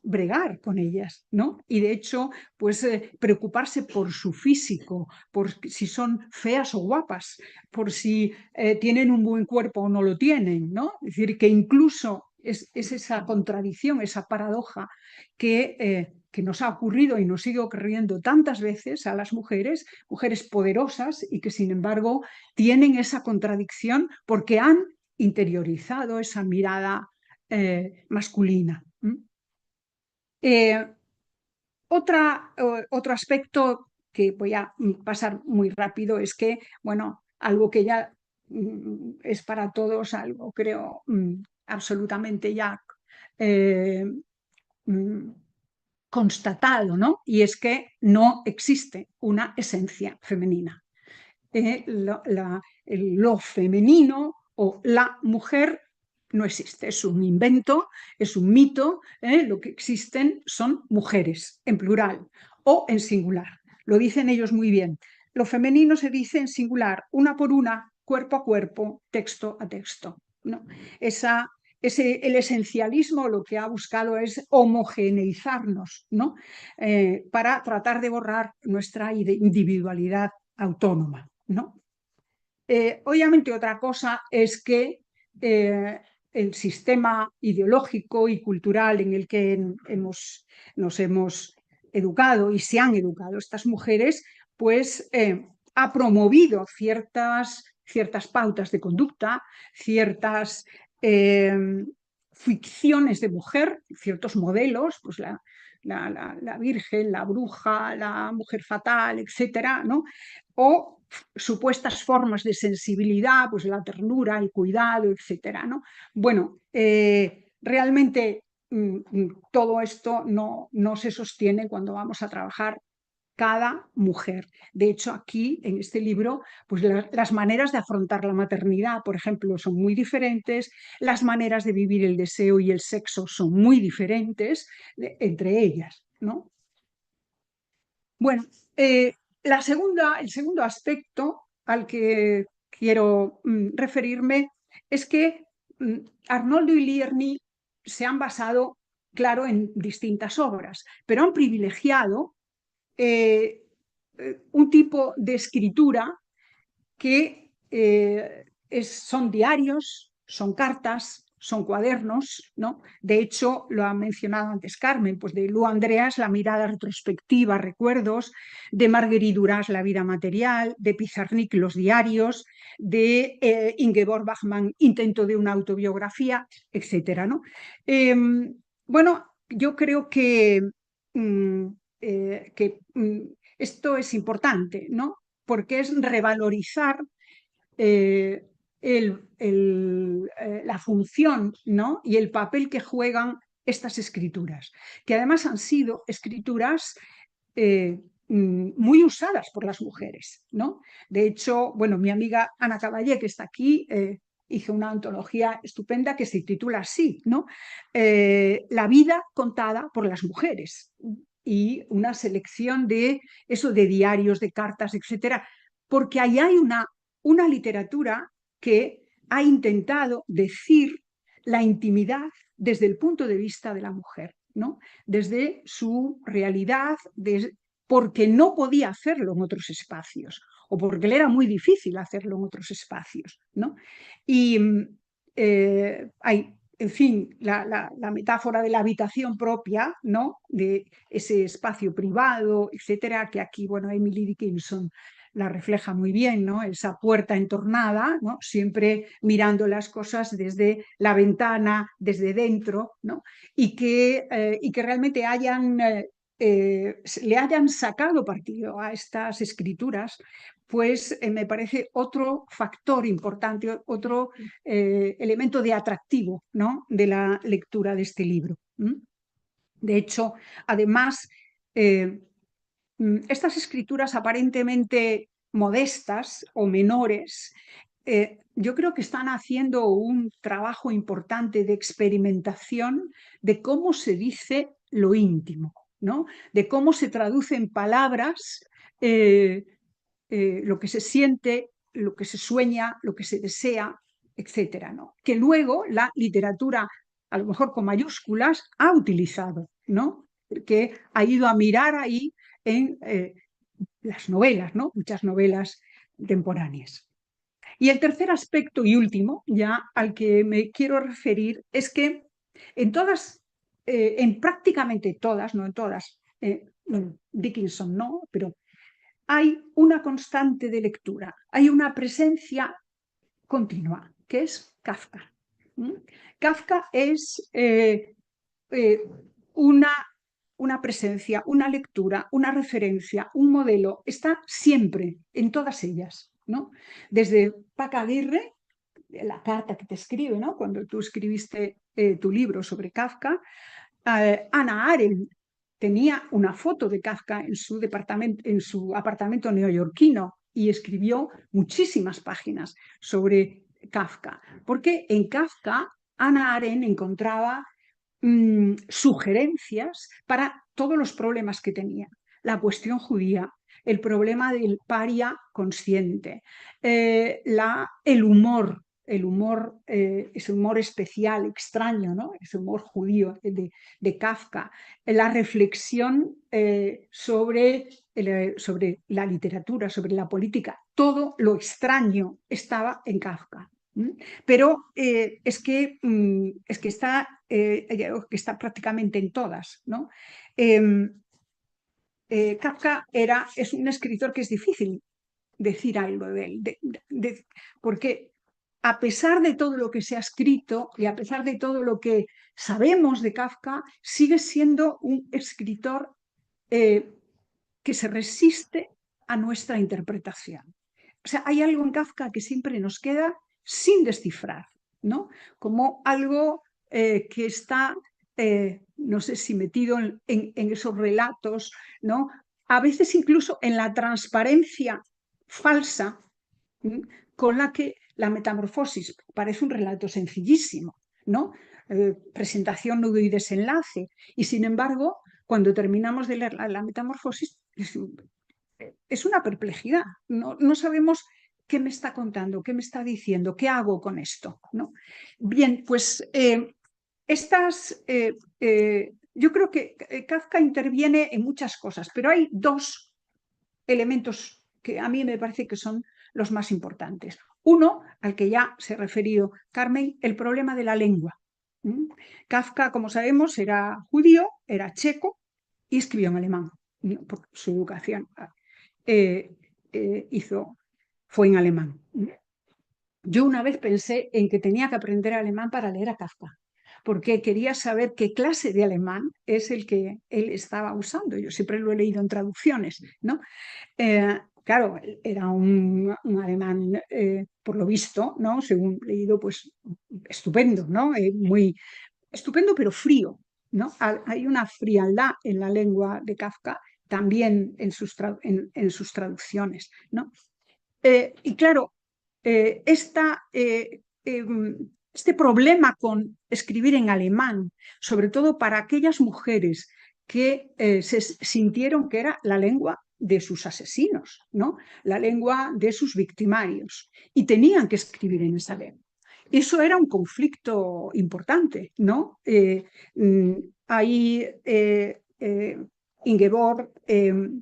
bregar con ellas, ¿no? Y de hecho, pues preocuparse por su físico, por si son feas o guapas, por si tienen un buen cuerpo o no lo tienen, ¿no? Es decir, que incluso es esa contradicción, esa paradoja que nos ha ocurrido y nos sigue ocurriendo tantas veces a las mujeres poderosas, y que sin embargo tienen esa contradicción porque han interiorizado esa mirada masculina. Otro aspecto que voy a pasar muy rápido es que, bueno, algo que ya es para todos algo, creo, absolutamente ya constatado, ¿no? Y es que no existe una esencia femenina. Lo femenino o la mujer no existe, es un invento, es un mito, lo que existen son mujeres en plural o en singular. Lo dicen ellos muy bien. Lo femenino se dice en singular, una por una, cuerpo a cuerpo, texto a texto, ¿no? El esencialismo lo que ha buscado es homogeneizarnos, ¿no? Para tratar de borrar nuestra individualidad autónoma, ¿no? Obviamente otra cosa es que el sistema ideológico y cultural en el que nos hemos educado y se han educado estas mujeres, pues ha promovido ciertas pautas de conducta, ciertas ficciones de mujer, ciertos modelos, pues la virgen, la bruja, la mujer fatal, etcétera, ¿no? O supuestas formas de sensibilidad, pues la ternura, el cuidado, etcétera, ¿no? Bueno, realmente todo esto no se sostiene cuando vamos a trabajar cada mujer. De hecho, aquí en este libro, pues las maneras de afrontar la maternidad, por ejemplo, son muy diferentes, las maneras de vivir el deseo y el sexo son muy diferentes entre ellas, ¿no? Bueno, el segundo aspecto al que quiero referirme es que Arnoldo y Lierney se han basado, claro, en distintas obras, pero han privilegiado un tipo de escritura que son diarios, son cartas, son cuadernos, ¿no? De hecho, lo ha mencionado antes Carmen, pues de Lu Andreas, la mirada retrospectiva, recuerdos, de Marguerite Duras, la vida material, de Pizarnik, los diarios, de Ingeborg Bachmann, intento de una autobiografía, etcétera, ¿no? Bueno, yo creo que esto es importante, ¿no? Porque es revalorizar la función, ¿no? Y el papel que juegan estas escrituras, que además han sido escrituras muy usadas por las mujeres, ¿no? De hecho, bueno, mi amiga Ana Caballé, que está aquí, hizo una antología estupenda que se titula así, ¿no? La vida contada por las mujeres, y una selección de eso, de diarios, de cartas, etcétera, porque ahí hay una literatura que ha intentado decir la intimidad desde el punto de vista de la mujer, ¿no? Desde su realidad, porque no podía hacerlo en otros espacios o porque le era muy difícil hacerlo en otros espacios, ¿no? Y hay, en fin, la metáfora de la habitación propia, ¿no? De ese espacio privado, etcétera, que aquí, bueno, Emily Dickinson la refleja muy bien, ¿no? Esa puerta entornada, ¿no? Siempre mirando las cosas desde la ventana, desde dentro, ¿no? Y que realmente le hayan sacado partido a estas escrituras, pues me parece otro factor importante, otro elemento de atractivo, ¿no? De la lectura de este libro. De hecho, además, estas escrituras aparentemente modestas o menores, yo creo que están haciendo un trabajo importante de experimentación de cómo se dice lo íntimo, ¿no? De cómo se traduce en palabras lo que se siente, lo que se sueña, lo que se desea, etcétera, ¿no? Que luego la literatura, a lo mejor con mayúsculas, ha utilizado, ¿no? Que ha ido a mirar ahí en las novelas, ¿no? Muchas novelas contemporáneas. Y el tercer aspecto y último, ya al que me quiero referir, es que en prácticamente todas, no en todas, Dickinson no, pero hay una constante de lectura, hay una presencia continua, que es Kafka. Kafka es una presencia, una lectura, una referencia, un modelo, está siempre en todas ellas. ¿no? Desde Paca Aguirre, la carta que te escribe, ¿no? Cuando tú escribiste tu libro sobre Kafka, Hannah Arendt tenía una foto de Kafka en su apartamento neoyorquino y escribió muchísimas páginas sobre Kafka, porque en Kafka Hannah Arendt encontraba sugerencias para todos los problemas que tenía. La cuestión judía, el problema del paria consciente, el humor, ese humor especial, extraño, ¿no? Ese humor judío de Kafka, la reflexión sobre la literatura, sobre la política, todo lo extraño estaba en Kafka. Pero es que está prácticamente en todas, ¿no? Kafka es un escritor que es difícil decir algo de él, porque a pesar de todo lo que se ha escrito y a pesar de todo lo que sabemos de Kafka, sigue siendo un escritor que se resiste a nuestra interpretación. O sea, hay algo en Kafka que siempre nos queda sin descifrar, ¿no? Como algo que está, no sé si metido en esos relatos, ¿no? A veces incluso en la transparencia falsa con la que la metamorfosis parece un relato sencillísimo, ¿no? Presentación, nudo y desenlace. Y sin embargo, cuando terminamos de leer la metamorfosis, es una perplejidad. No sabemos qué me está contando, qué me está diciendo, qué hago con esto, ¿no? Bien, pues yo creo que Kafka interviene en muchas cosas, pero hay dos elementos que a mí me parece que son los más importantes. Uno, al que ya se ha referido Carmen, el problema de la lengua. Kafka, como sabemos, era judío, era checo y escribió en alemán, por su educación. Fue en alemán. Yo una vez pensé en que tenía que aprender alemán para leer a Kafka, porque quería saber qué clase de alemán es el que él estaba usando. Yo siempre lo he leído en traducciones, ¿no? Claro, era un alemán, por lo visto, ¿no? Según leído, pues estupendo, ¿no? Muy estupendo, pero frío, ¿no? Hay una frialdad en la lengua de Kafka, también en sus traducciones, ¿no? Y claro, este problema con escribir en alemán, sobre todo para aquellas mujeres que se sintieron que era la lengua de sus asesinos, ¿no? La lengua de sus victimarios, y tenían que escribir en esa lengua. Eso era un conflicto importante, ¿no? Ahí Ingeborg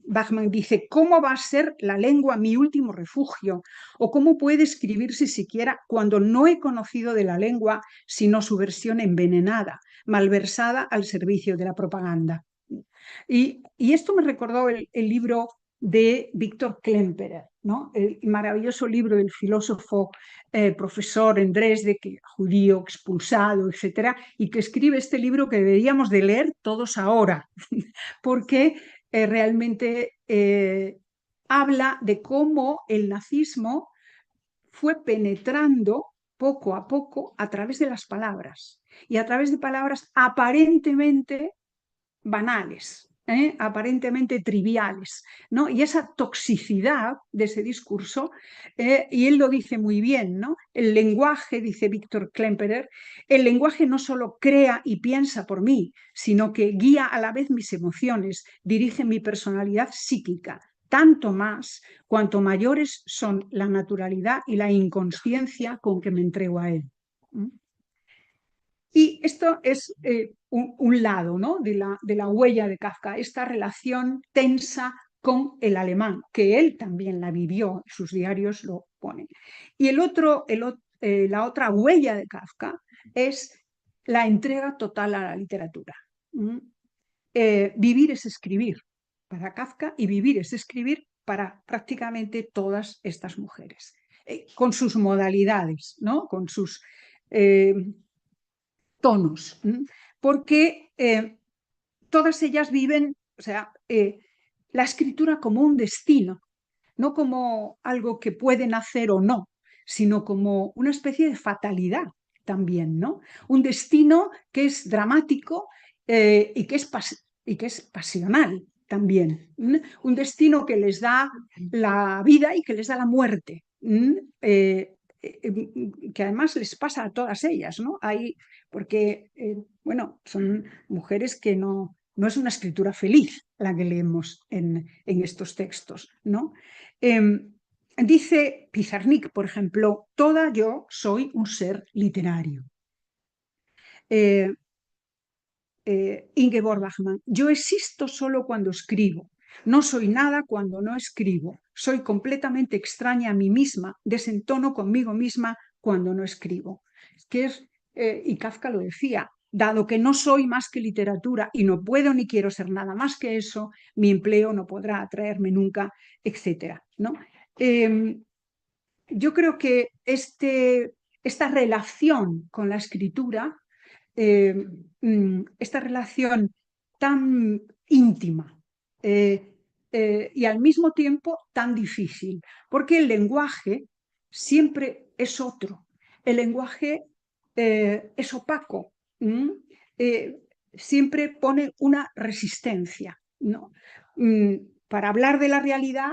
Bachmann dice: ¿cómo va a ser la lengua mi último refugio? ¿O cómo puede escribirse siquiera cuando no he conocido de la lengua sino su versión envenenada, malversada al servicio de la propaganda? Y esto me recordó el libro de Víctor Klemperer, ¿no? El maravilloso libro del filósofo profesor en Dresde, judío, expulsado, etcétera, y que escribe este libro que deberíamos de leer todos ahora, porque realmente habla de cómo el nazismo fue penetrando poco a poco a través de las palabras, y a través de palabras aparentemente banales, aparentemente triviales, ¿no? Y esa toxicidad de ese discurso, y él lo dice muy bien, ¿no? El lenguaje, dice Víctor Klemperer, el lenguaje no solo crea y piensa por mí, sino que guía a la vez mis emociones, dirige mi personalidad psíquica, tanto más cuanto mayores son la naturalidad y la inconsciencia con que me entrego a él. Y esto es un lado, ¿no? de la huella de Kafka, esta relación tensa con el alemán, que él también la vivió, sus diarios lo ponen. Y la otra huella de Kafka es la entrega total a la literatura. Vivir es escribir para Kafka, y vivir es escribir para prácticamente todas estas mujeres, con sus modalidades, ¿no? Con sus tonos, porque todas ellas viven, o sea, la escritura como un destino, no como algo que pueden hacer o no, sino como una especie de fatalidad también, ¿no? Un destino que es dramático y que es pasional también. Un destino que les da la vida y que les da la muerte. Que además les pasa a todas ellas, ¿no? Porque, bueno, son mujeres que no es una escritura feliz la que leemos en estos textos, ¿no? Dice Pizarnik, por ejemplo, toda yo soy un ser literario. Ingeborg Bachmann, yo existo solo cuando escribo, no soy nada cuando no escribo, soy completamente extraña a mí misma, desentono conmigo misma cuando no escribo. Y Kafka lo decía, dado que no soy más que literatura y no puedo ni quiero ser nada más que eso, mi empleo no podrá atraerme nunca, etc., ¿no? Yo creo que esta relación con la escritura, esta relación tan íntima y al mismo tiempo tan difícil, porque el lenguaje siempre es otro, el lenguaje es opaco, siempre pone una resistencia, ¿no? Para hablar de la realidad,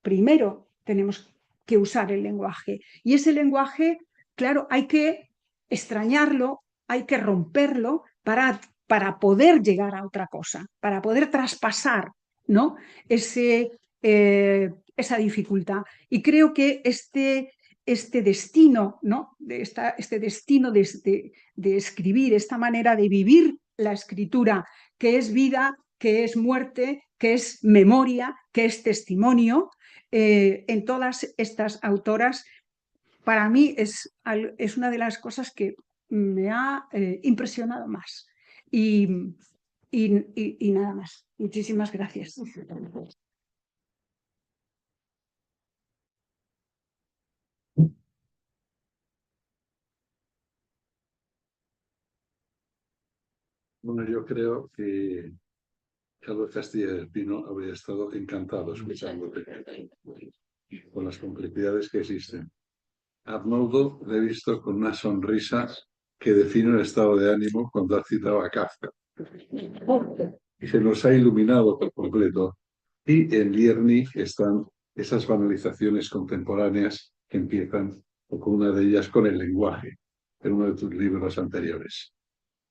primero tenemos que usar el lenguaje. Y ese lenguaje, claro, hay que extrañarlo, hay que romperlo para poder llegar a otra cosa, para poder traspasar, ¿no? Esa dificultad. Y creo que este destino, ¿no? Este destino de escribir, esta manera de vivir la escritura, que es vida, que es muerte, que es memoria, que es testimonio, en todas estas autoras, para mí es una de las cosas que me ha impresionado más. Y nada más. Muchísimas gracias. Bueno, yo creo que Carlos Castilla del Pino habría estado encantado escuchándote con las complejidades que existen. Arnoldo le he visto con una sonrisa que define el estado de ánimo cuando ha citado a Kafka. Y se nos ha iluminado por completo. Y en Lierni están esas banalizaciones contemporáneas que empiezan, o con una de ellas, con el lenguaje, en uno de tus libros anteriores.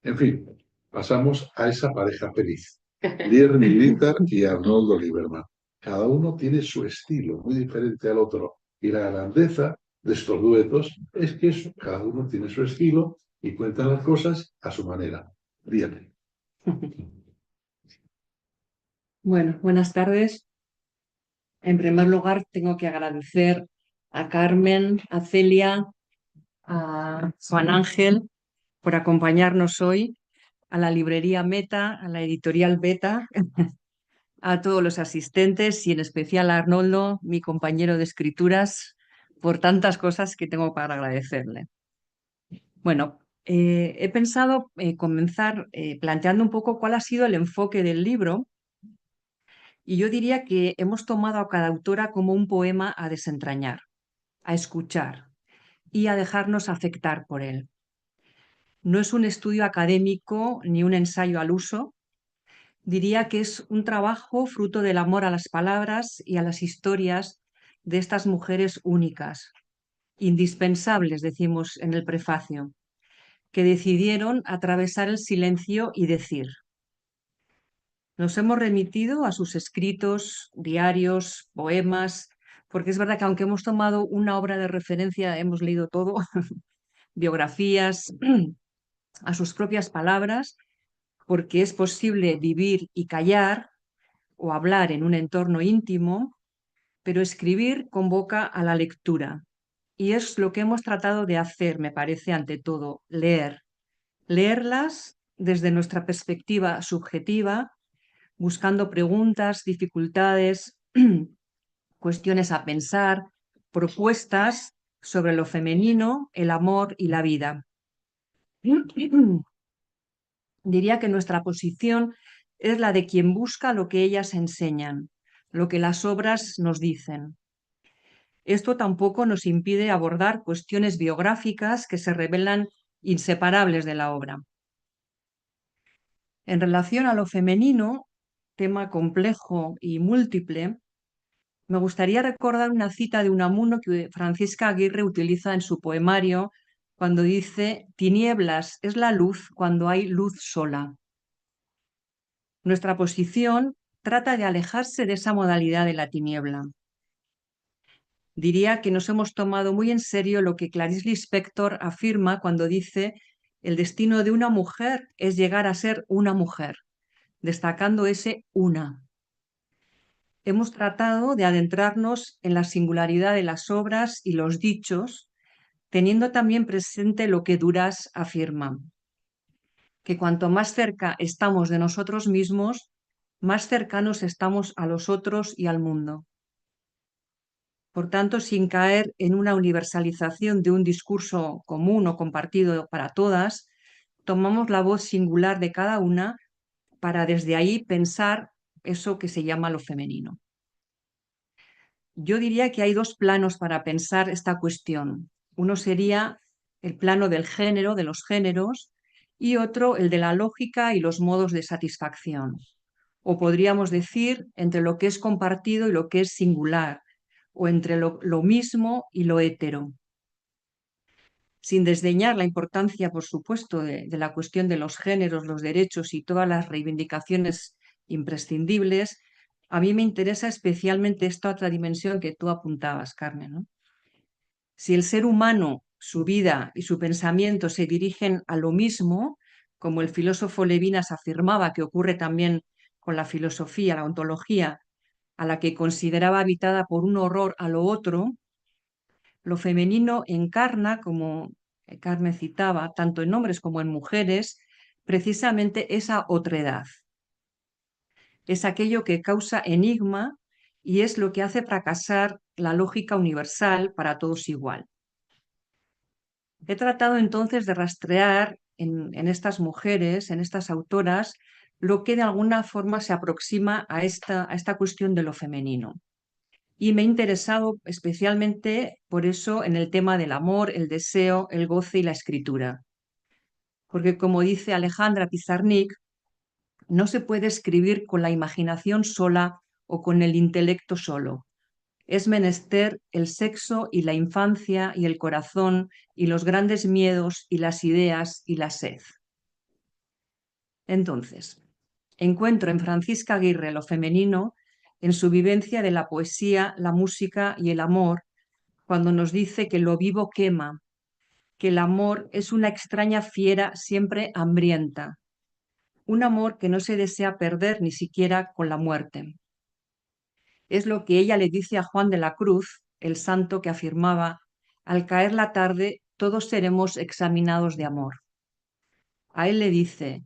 En fin, pasamos a esa pareja feliz. Lierni Litter y Arnoldo Lieberman. Cada uno tiene su estilo, muy diferente al otro. Y la grandeza de estos duetos es que cada uno tiene su estilo y cuentan las cosas a su manera. Lierni. Bueno, buenas tardes. En primer lugar, tengo que agradecer a Carmen, a Celia, a Juan Ángel por acompañarnos hoy, a la librería Meta, a la editorial Beta, a todos los asistentes y en especial a Arnoldo, mi compañero de escrituras, por tantas cosas que tengo para agradecerle. Bueno, he pensado comenzar planteando un poco cuál ha sido el enfoque del libro. Y yo diría que hemos tomado a cada autora como un poema a desentrañar, a escuchar y a dejarnos afectar por él. No es un estudio académico ni un ensayo al uso. Diría que es un trabajo fruto del amor a las palabras y a las historias de estas mujeres únicas, indispensables, decimos en el prefacio, que decidieron atravesar el silencio y decir. Nos hemos remitido a sus escritos, diarios, poemas, porque es verdad que aunque hemos tomado una obra de referencia, hemos leído todo, biografías, a sus propias palabras, porque es posible vivir y callar o hablar en un entorno íntimo, pero escribir convoca a la lectura. Y es lo que hemos tratado de hacer, me parece, ante todo, leer. Leerlas desde nuestra perspectiva subjetiva, buscando preguntas, dificultades, cuestiones a pensar, propuestas sobre lo femenino, el amor y la vida. Diría que nuestra posición es la de quien busca lo que ellas enseñan, lo que las obras nos dicen, esto tampoco nos impide abordar cuestiones biográficas que se revelan inseparables de la obra. En relación a lo femenino, tema complejo y múltiple, me gustaría recordar una cita de Unamuno que Francisca Aguirre utiliza en su poemario cuando dice: «Tinieblas es la luz cuando hay luz sola». Nuestra posición trata de alejarse de esa modalidad de la tiniebla. Diría que nos hemos tomado muy en serio lo que Clarice Lispector afirma cuando dice: «El destino de una mujer es llegar a ser una mujer», destacando ese una. Hemos tratado de adentrarnos en la singularidad de las obras y los dichos, teniendo también presente lo que Duras afirma, que cuanto más cerca estamos de nosotros mismos, más cercanos estamos a los otros y al mundo. Por tanto, sin caer en una universalización de un discurso común o compartido para todas, tomamos la voz singular de cada una para desde ahí pensar eso que se llama lo femenino. Yo diría que hay dos planos para pensar esta cuestión. Uno sería el plano del género, de los géneros, y otro el de la lógica y los modos de satisfacción. O podríamos decir entre lo que es compartido y lo que es singular, o entre lo mismo y lo hétero. Sin desdeñar la importancia, por supuesto, de la cuestión de los géneros, los derechos y todas las reivindicaciones imprescindibles, a mí me interesa especialmente esta otra dimensión que tú apuntabas, Carmen, ¿no? Si el ser humano, su vida y su pensamiento se dirigen a lo mismo, como el filósofo Levinas afirmaba que ocurre también con la filosofía, la ontología, a la que consideraba habitada por un horror a lo otro, lo femenino encarna, como Carmen citaba, tanto en hombres como en mujeres, precisamente esa otredad. Es aquello que causa enigma y es lo que hace fracasar la lógica universal para todos igual. He tratado entonces de rastrear en estas mujeres, en estas autoras, lo que de alguna forma se aproxima a esta cuestión de lo femenino. Y me he interesado especialmente por eso en el tema del amor, el deseo, el goce y la escritura. Porque como dice Alejandra Pizarnik, no se puede escribir con la imaginación sola o con el intelecto solo. Es menester el sexo y la infancia y el corazón y los grandes miedos y las ideas y la sed. Entonces, encuentro en Francisca Aguirre lo femenino en su vivencia de la poesía, la música y el amor, cuando nos dice que lo vivo quema, que el amor es una extraña fiera siempre hambrienta, un amor que no se desea perder ni siquiera con la muerte. Es lo que ella le dice a Juan de la Cruz, el santo que afirmaba: al caer la tarde todos seremos examinados de amor. A él le dice: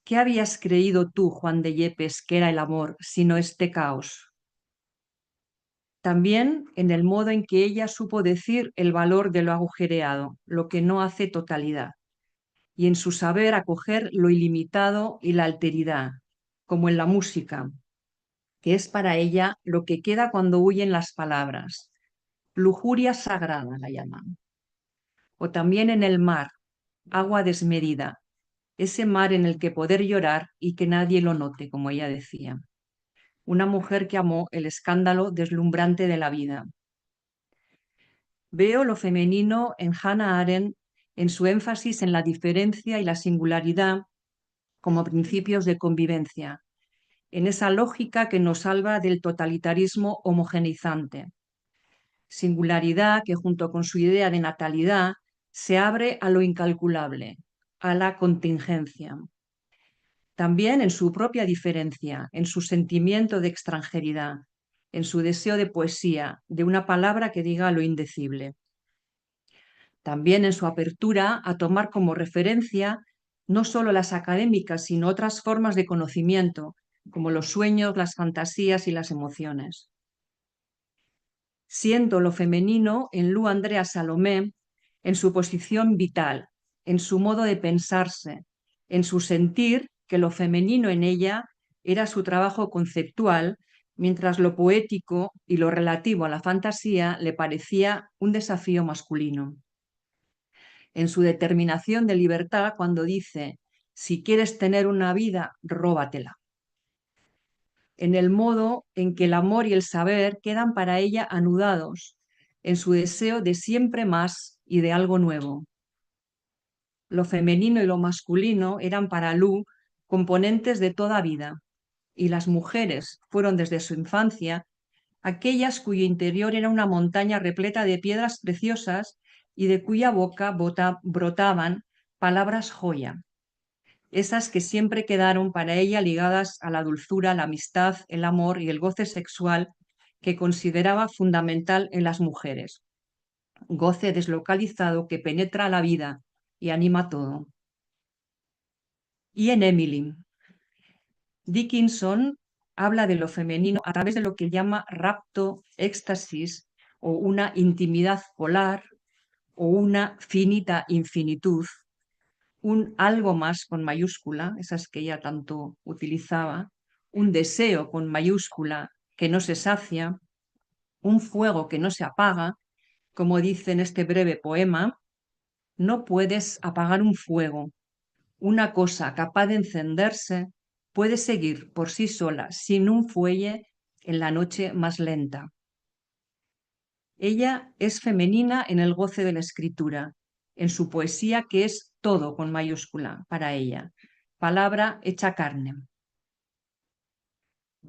¿qué habías creído tú, Juan de Yepes, que era el amor, sino este caos? También en el modo en que ella supo decir el valor de lo agujereado, lo que no hace totalidad, y en su saber acoger lo ilimitado y la alteridad, como en la música, que es para ella lo que queda cuando huyen las palabras. Lujuria sagrada la llaman. O también en el mar, agua desmedida, ese mar en el que poder llorar y que nadie lo note, como ella decía. Una mujer que amó el escándalo deslumbrante de la vida. Veo lo femenino en Hannah Arendt en su énfasis en la diferencia y la singularidad como principios de convivencia, en esa lógica que nos salva del totalitarismo homogeneizante. Singularidad que junto con su idea de natalidad se abre a lo incalculable, a la contingencia. También en su propia diferencia, en su sentimiento de extranjeridad, en su deseo de poesía, de una palabra que diga lo indecible. También en su apertura a tomar como referencia no solo las académicas, sino otras formas de conocimiento, como los sueños, las fantasías y las emociones. Siento lo femenino en Lu Andrea Salomé, en su posición vital, en su modo de pensarse, en su sentir que lo femenino en ella era su trabajo conceptual mientras lo poético y lo relativo a la fantasía le parecía un desafío masculino. En su determinación de libertad, cuando dice, si quieres tener una vida, róbatela. En el modo en que el amor y el saber quedan para ella anudados en su deseo de siempre más y de algo nuevo. Lo femenino y lo masculino eran para Lu componentes de toda vida, y las mujeres fueron desde su infancia aquellas cuyo interior era una montaña repleta de piedras preciosas y de cuya boca brotaban palabras joya, esas que siempre quedaron para ella ligadas a la dulzura, la amistad, el amor y el goce sexual que consideraba fundamental en las mujeres. Goce deslocalizado que penetra la vida y anima todo. Y en Emily, Dickinson habla de lo femenino a través de lo que llama rapto, éxtasis o una intimidad polar o una finita infinitud, un algo más con mayúscula, esas que ella tanto utilizaba, un deseo con mayúscula que no se sacia, un fuego que no se apaga, como dice en este breve poema, no puedes apagar un fuego. Una cosa capaz de encenderse puede seguir por sí sola, sin un fuelle, en la noche más lenta. Ella es femenina en el goce de la escritura, en su poesía que es todo con mayúscula para ella, palabra hecha carne.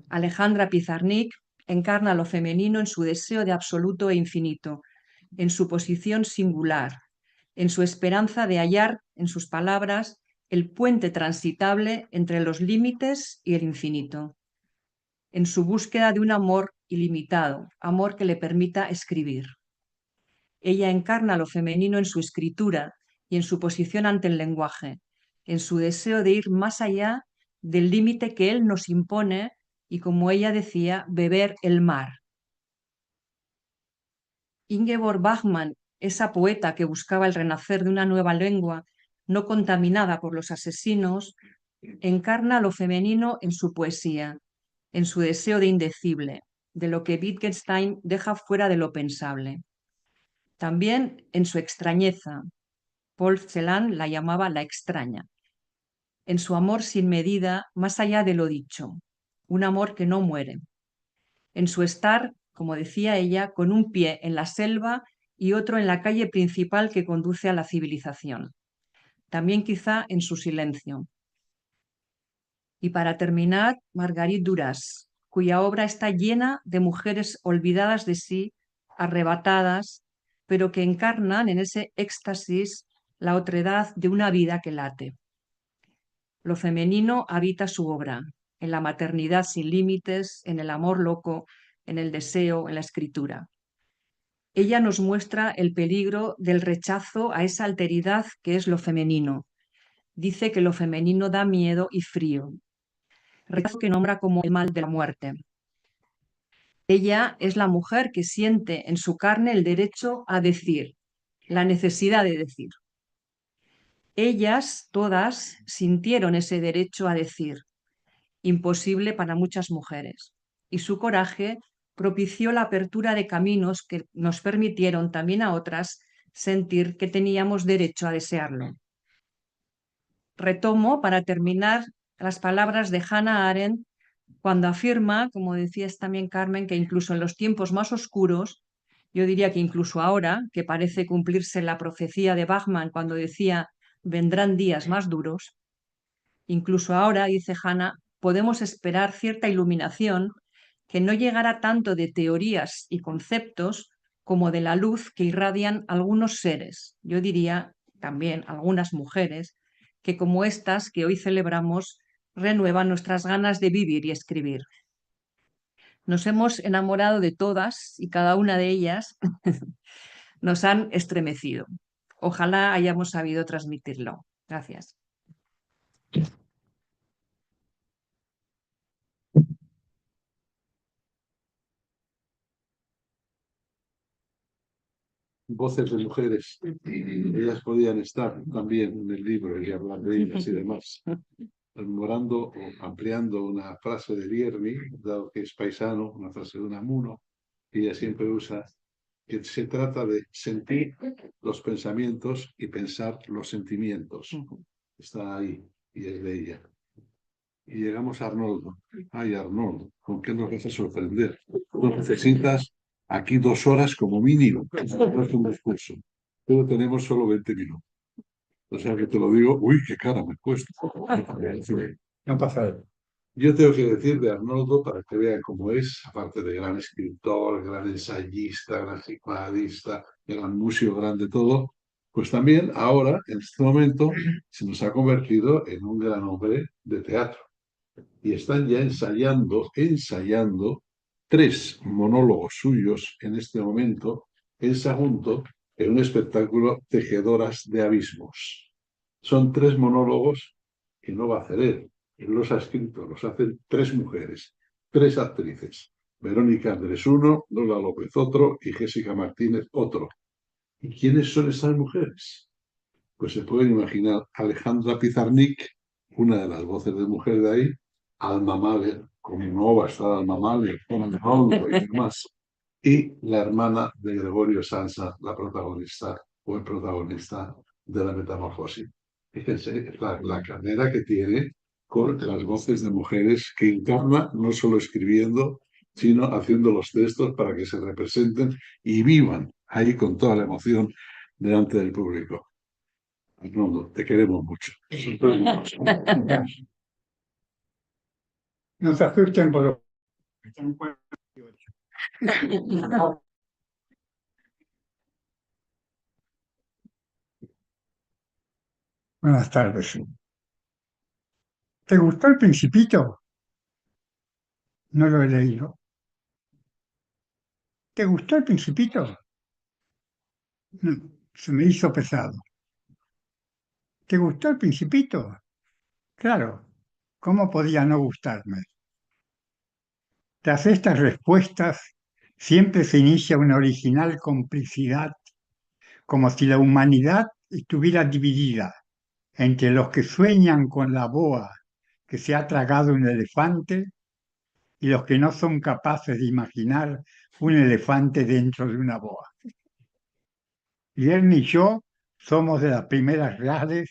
Alejandra Pizarnik encarna lo femenino en su deseo de absoluto e infinito, en su posición singular, en su esperanza de hallar en sus palabras el puente transitable entre los límites y el infinito, en su búsqueda de un amor ilimitado, amor que le permita escribir. Ella encarna lo femenino en su escritura y en su posición ante el lenguaje, en su deseo de ir más allá del límite que él nos impone y, como ella decía, beber el mar. Ingeborg Bachmann, esa poeta que buscaba el renacer de una nueva lengua no contaminada por los asesinos, encarna lo femenino en su poesía, en su deseo de indecible, de lo que Wittgenstein deja fuera de lo pensable. También en su extrañeza. Paul Celan la llamaba la extraña. En su amor sin medida, más allá de lo dicho, un amor que no muere. En su estar, como decía ella, con un pie en la selva y otro en la calle principal que conduce a la civilización. También quizá en su silencio. Y para terminar, Marguerite Duras, cuya obra está llena de mujeres olvidadas de sí, arrebatadas, pero que encarnan en ese éxtasis la otredad de una vida que late. Lo femenino habita su obra, en la maternidad sin límites, en el amor loco, en el deseo, en la escritura. Ella nos muestra el peligro del rechazo a esa alteridad que es lo femenino. Dice que lo femenino da miedo y frío, rechazo que nombra como el mal de la muerte. Ella es la mujer que siente en su carne el derecho a decir, la necesidad de decir. Ellas, todas, sintieron ese derecho a decir, imposible para muchas mujeres, y su coraje propició la apertura de caminos que nos permitieron también a otras sentir que teníamos derecho a desearlo. Retomo para terminar las palabras de Hannah Arendt cuando afirma, como decías también Carmen, que incluso en los tiempos más oscuros, yo diría que incluso ahora, que parece cumplirse la profecía de Bachmann cuando decía vendrán días más duros, incluso ahora, dice Hannah, podemos esperar cierta iluminación que no llegará tanto de teorías y conceptos como de la luz que irradian algunos seres, yo diría también algunas mujeres, que como estas que hoy celebramos renuevan nuestras ganas de vivir y escribir. Nos hemos enamorado de todas y cada una de ellas nos han estremecido. Ojalá hayamos sabido transmitirlo. Gracias. Voces de mujeres. Ellas podían estar también en el libro y hablar de ellas y demás. rememorando o ampliando una frase de Vierni, dado que es paisano, una frase de Unamuno, que ella siempre usa, que se trata de sentir los pensamientos y pensar los sentimientos. Está ahí y es de ella. Y llegamos a Arnoldo. Ay, Arnoldo, ¿con qué nos vas a sorprender? Tú necesitas aquí 2 horas como mínimo. No es un discurso. Pero tenemos solo 20 minutos. O sea que te lo digo, uy, qué cara me he puesto. No pasa nada. Yo tengo que decir de Arnoldo, para que vean cómo es, aparte de gran escritor, gran ensayista, gran psicoanalista, gran músico, gran de todo, pues también ahora, en este momento, se nos ha convertido en un gran hombre de teatro. Y están ya ensayando 3 monólogos suyos en este momento en Sagunto, en un espectáculo Tejedoras de Abismos. Son 3 monólogos que no va a hacer él. Él los ha escrito, los hacen 3 mujeres, 3 actrices. Verónica Andrés uno, Lola López otro y Jessica Martínez otro. ¿Y quiénes son estas mujeres? Pues se pueden imaginar Alejandra Pizarnik, una de las voces de mujer de ahí, Alma Mahler, como no va a estar Alma Mahler, con Arnoldo y demás, y la hermana de Gregorio Sansa, la protagonista o el protagonista de la Metamorfosis. Fíjense la carrera que tiene con las voces de mujeres que encarna no solo escribiendo, sino haciendo los textos para que se representen y vivan ahí con toda la emoción delante del público. Arnoldo, te queremos mucho. No se asusten por lo Buenas tardes. ¿Te gustó El Principito? No lo he leído. ¿Te gustó El Principito? No, se me hizo pesado. ¿Te gustó El Principito? Claro, ¿cómo podía no gustarme? Tras estas respuestas, siempre se inicia una original complicidad, como si la humanidad estuviera dividida entre los que sueñan con la boa que se ha tragado un elefante y los que no son capaces de imaginar un elefante dentro de una boa. Guillermo y yo somos de las primeras reales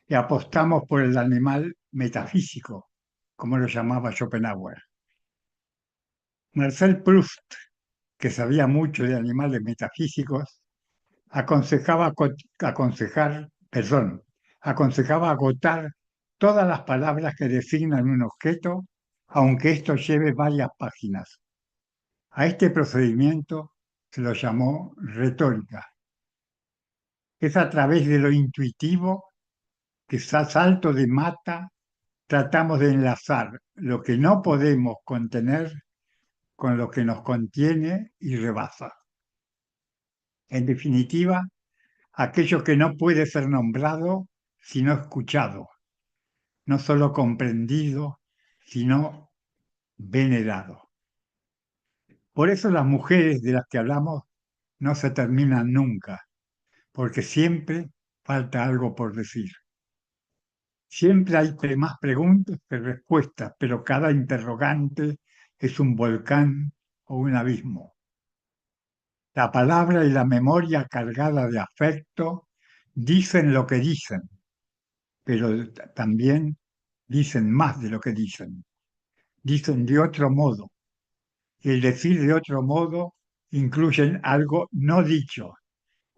y apostamos por el animal metafísico, como lo llamaba Schopenhauer. Marcel Proust, que sabía mucho de animales metafísicos, aconsejaba, aconsejaba agotar todas las palabras que designan un objeto, aunque esto lleve varias páginas. A este procedimiento se lo llamó retórica. Es a través de lo intuitivo que a salto de mata tratamos de enlazar lo que no podemos contener con lo que nos contiene y rebasa. En definitiva, aquello que no puede ser nombrado sino escuchado, no solo comprendido, sino venerado. Por eso las mujeres de las que hablamos no se terminan nunca, porque siempre falta algo por decir. Siempre hay más preguntas que respuestas, pero cada interrogante es un volcán o un abismo. La palabra y la memoria cargada de afecto dicen lo que dicen, pero también dicen más de lo que dicen. Dicen de otro modo. Y el decir de otro modo incluye algo no dicho,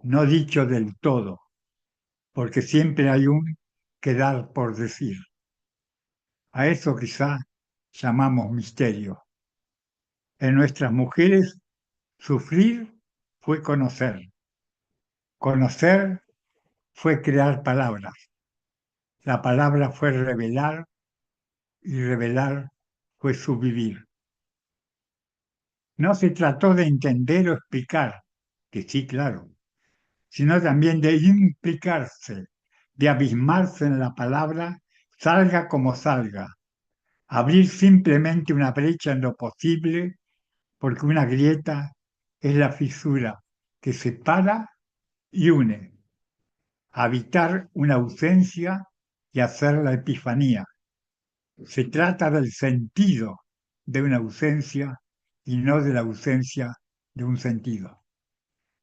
no dicho del todo, porque siempre hay un quedar por decir. A eso quizá llamamos misterio. En nuestras mujeres, sufrir fue conocer. Conocer fue crear palabras. La palabra fue revelar y revelar fue subvivir. No se trató de entender o explicar, que sí, claro, sino también de implicarse, de abismarse en la palabra, salga como salga, abrir simplemente una brecha en lo posible, porque una grieta es la fisura que separa y une, habitar una ausencia y hacer la epifanía, Se trata del sentido de una ausencia y no de la ausencia de un sentido.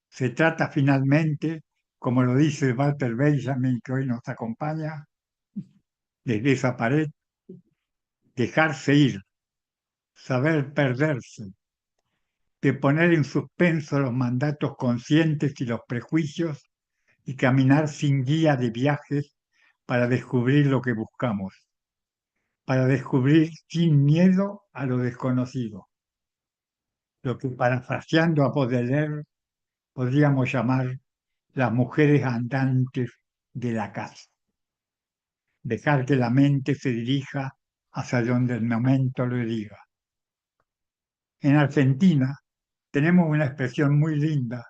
Se trata finalmente, como lo dice Walter Benjamin, que hoy nos acompaña, desde esa pared, dejarse ir, saber perderse, de poner en suspenso los mandatos conscientes y los prejuicios y caminar sin guía de viajes para descubrir lo que buscamos, para descubrir sin miedo a lo desconocido, lo que parafraseando a Baudelaire podríamos llamar las mujeres andantes de la casa. Dejar que la mente se dirija hacia donde el momento lo diga. En Argentina tenemos una expresión muy linda.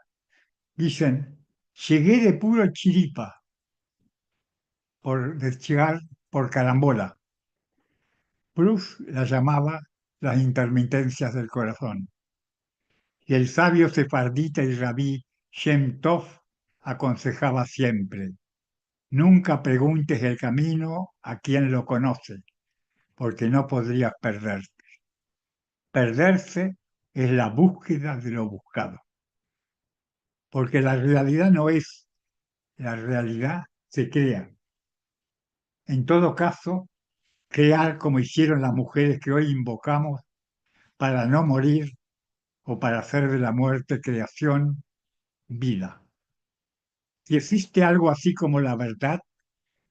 Dicen, llegué de puro chiripa, de llegar por carambola. Proust la llamaba las intermitencias del corazón. Y el sabio sefardita y rabí Shem Tov aconsejaba siempre, nunca preguntes el camino a quien lo conoce, porque no podrías perderte. Perderse es la búsqueda de lo buscado, porque la realidad no es, la realidad se crea. En todo caso, crear como hicieron las mujeres que hoy invocamos para no morir o para hacer de la muerte creación, vida. Si existe algo así como la verdad,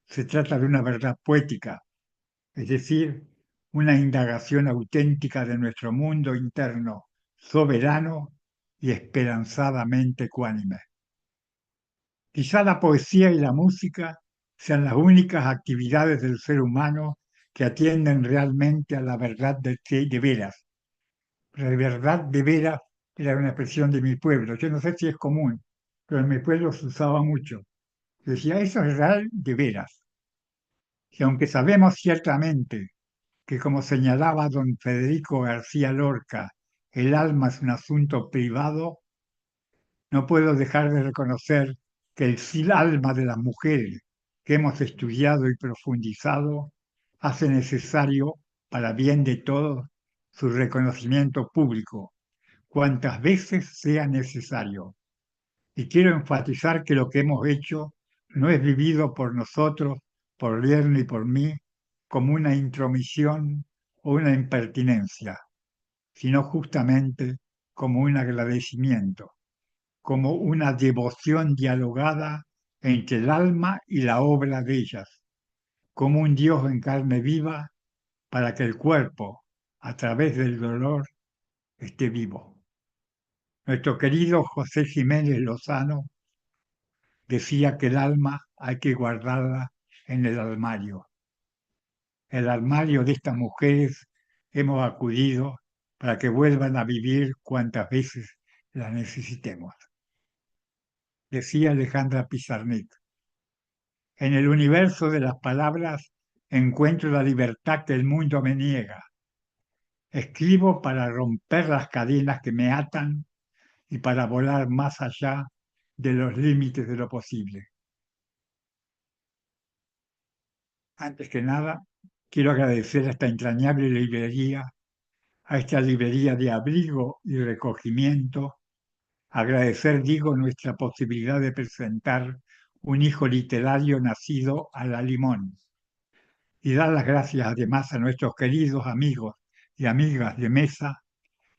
se trata de una verdad poética, es decir, una indagación auténtica de nuestro mundo interno, soberano y esperanzadamente ecuánime. Quizá la poesía y la música sean las únicas actividades del ser humano que atienden realmente a la verdad de veras. La verdad de veras era una expresión de mi pueblo. Yo no sé si es común, pero en mi pueblo se usaba mucho. Decía, eso es real de veras. Y aunque sabemos ciertamente que, como señalaba don Federico García Lorca, el alma es un asunto privado, no puedo dejar de reconocer que el alma de las mujeres que hemos estudiado y profundizado hace necesario, para bien de todos, su reconocimiento público, cuantas veces sea necesario. Y quiero enfatizar que lo que hemos hecho no es vivido por nosotros, por Lerner y por mí, como una intromisión o una impertinencia, sino justamente como un agradecimiento, como una devoción dialogada entre el alma y la obra de ellas, como un Dios en carne viva para que el cuerpo, a través del dolor, esté vivo. Nuestro querido José Jiménez Lozano decía que el alma hay que guardarla en el armario. El armario de estas mujeres hemos acudido para que vuelvan a vivir cuantas veces las necesitemos. Decía Alejandra Pizarnik. En el universo de las palabras encuentro la libertad que el mundo me niega. Escribo para romper las cadenas que me atan y para volar más allá de los límites de lo posible. Antes que nada, quiero agradecer a esta entrañable librería, a esta librería de abrigo y recogimiento, agradecer, digo, nuestra posibilidad de presentar un hijo literario nacido a la limón. Y dar las gracias además a nuestros queridos amigos y amigas de mesa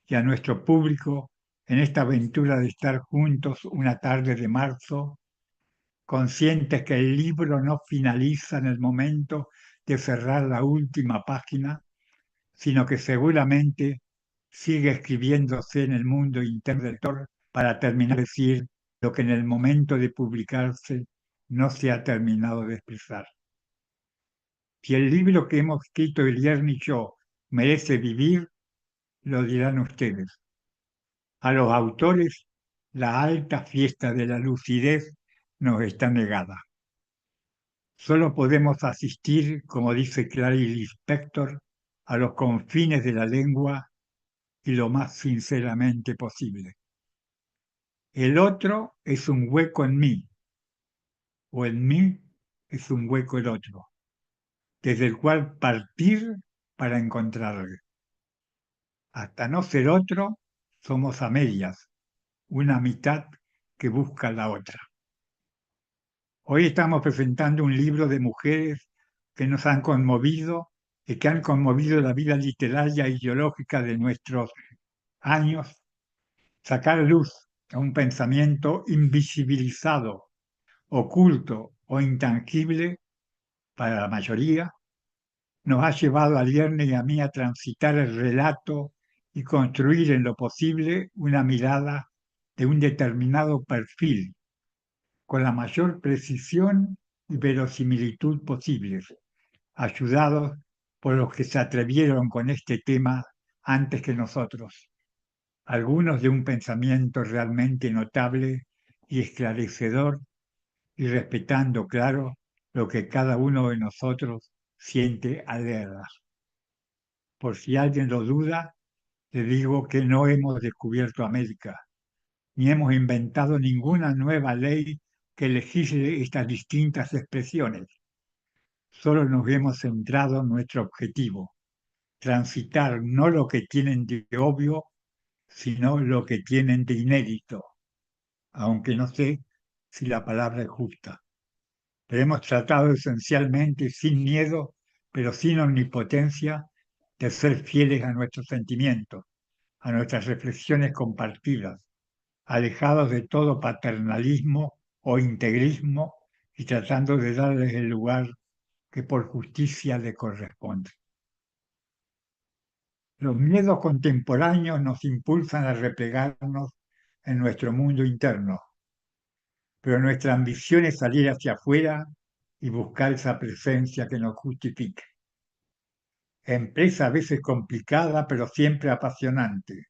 y a nuestro público en esta aventura de estar juntos una tarde de marzo, conscientes que el libro no finaliza en el momento de cerrar la última página, sino que seguramente sigue escribiéndose en el mundo interno del lector para terminar de decir lo que en el momento de publicarse no se ha terminado de expresar. Si el libro que hemos escrito Elierne y yo merece vivir, lo dirán ustedes. A los autores, la alta fiesta de la lucidez nos está negada. Solo podemos asistir, como dice Clarice Lispector, a los confines de la lengua y lo más sinceramente posible. El otro es un hueco en mí, o en mí es un hueco el otro. desde el cual partir para encontrarle. Hasta no ser otro, somos a medias, una mitad que busca la otra. Hoy estamos presentando un libro de mujeres que nos han conmovido y que han conmovido la vida literaria e ideológica de nuestros años. Sacar luz a un pensamiento invisibilizado, oculto o intangible para la mayoría, nos ha llevado a Lierne y a mí a transitar el relato y construir en lo posible una mirada de un determinado perfil, con la mayor precisión y verosimilitud posibles, ayudados por los que se atrevieron con este tema antes que nosotros, algunos de un pensamiento realmente notable y esclarecedor, y respetando, claro, lo que cada uno de nosotros siente al leerlas. Por si alguien lo duda, le digo que no hemos descubierto América, ni hemos inventado ninguna nueva ley que legisle estas distintas expresiones. Solo nos hemos centrado en nuestro objetivo, transitar no lo que tienen de obvio, sino lo que tienen de inédito, aunque no sé si la palabra es justa. Pero hemos tratado esencialmente sin miedo, pero sin omnipotencia, de ser fieles a nuestros sentimientos, a nuestras reflexiones compartidas, alejados de todo paternalismo o integrismo y tratando de darles el lugar que por justicia le corresponde. Los miedos contemporáneos nos impulsan a replegarnos en nuestro mundo interno, pero nuestra ambición es salir hacia afuera y buscar esa presencia que nos justifique. Empresa a veces complicada, pero siempre apasionante,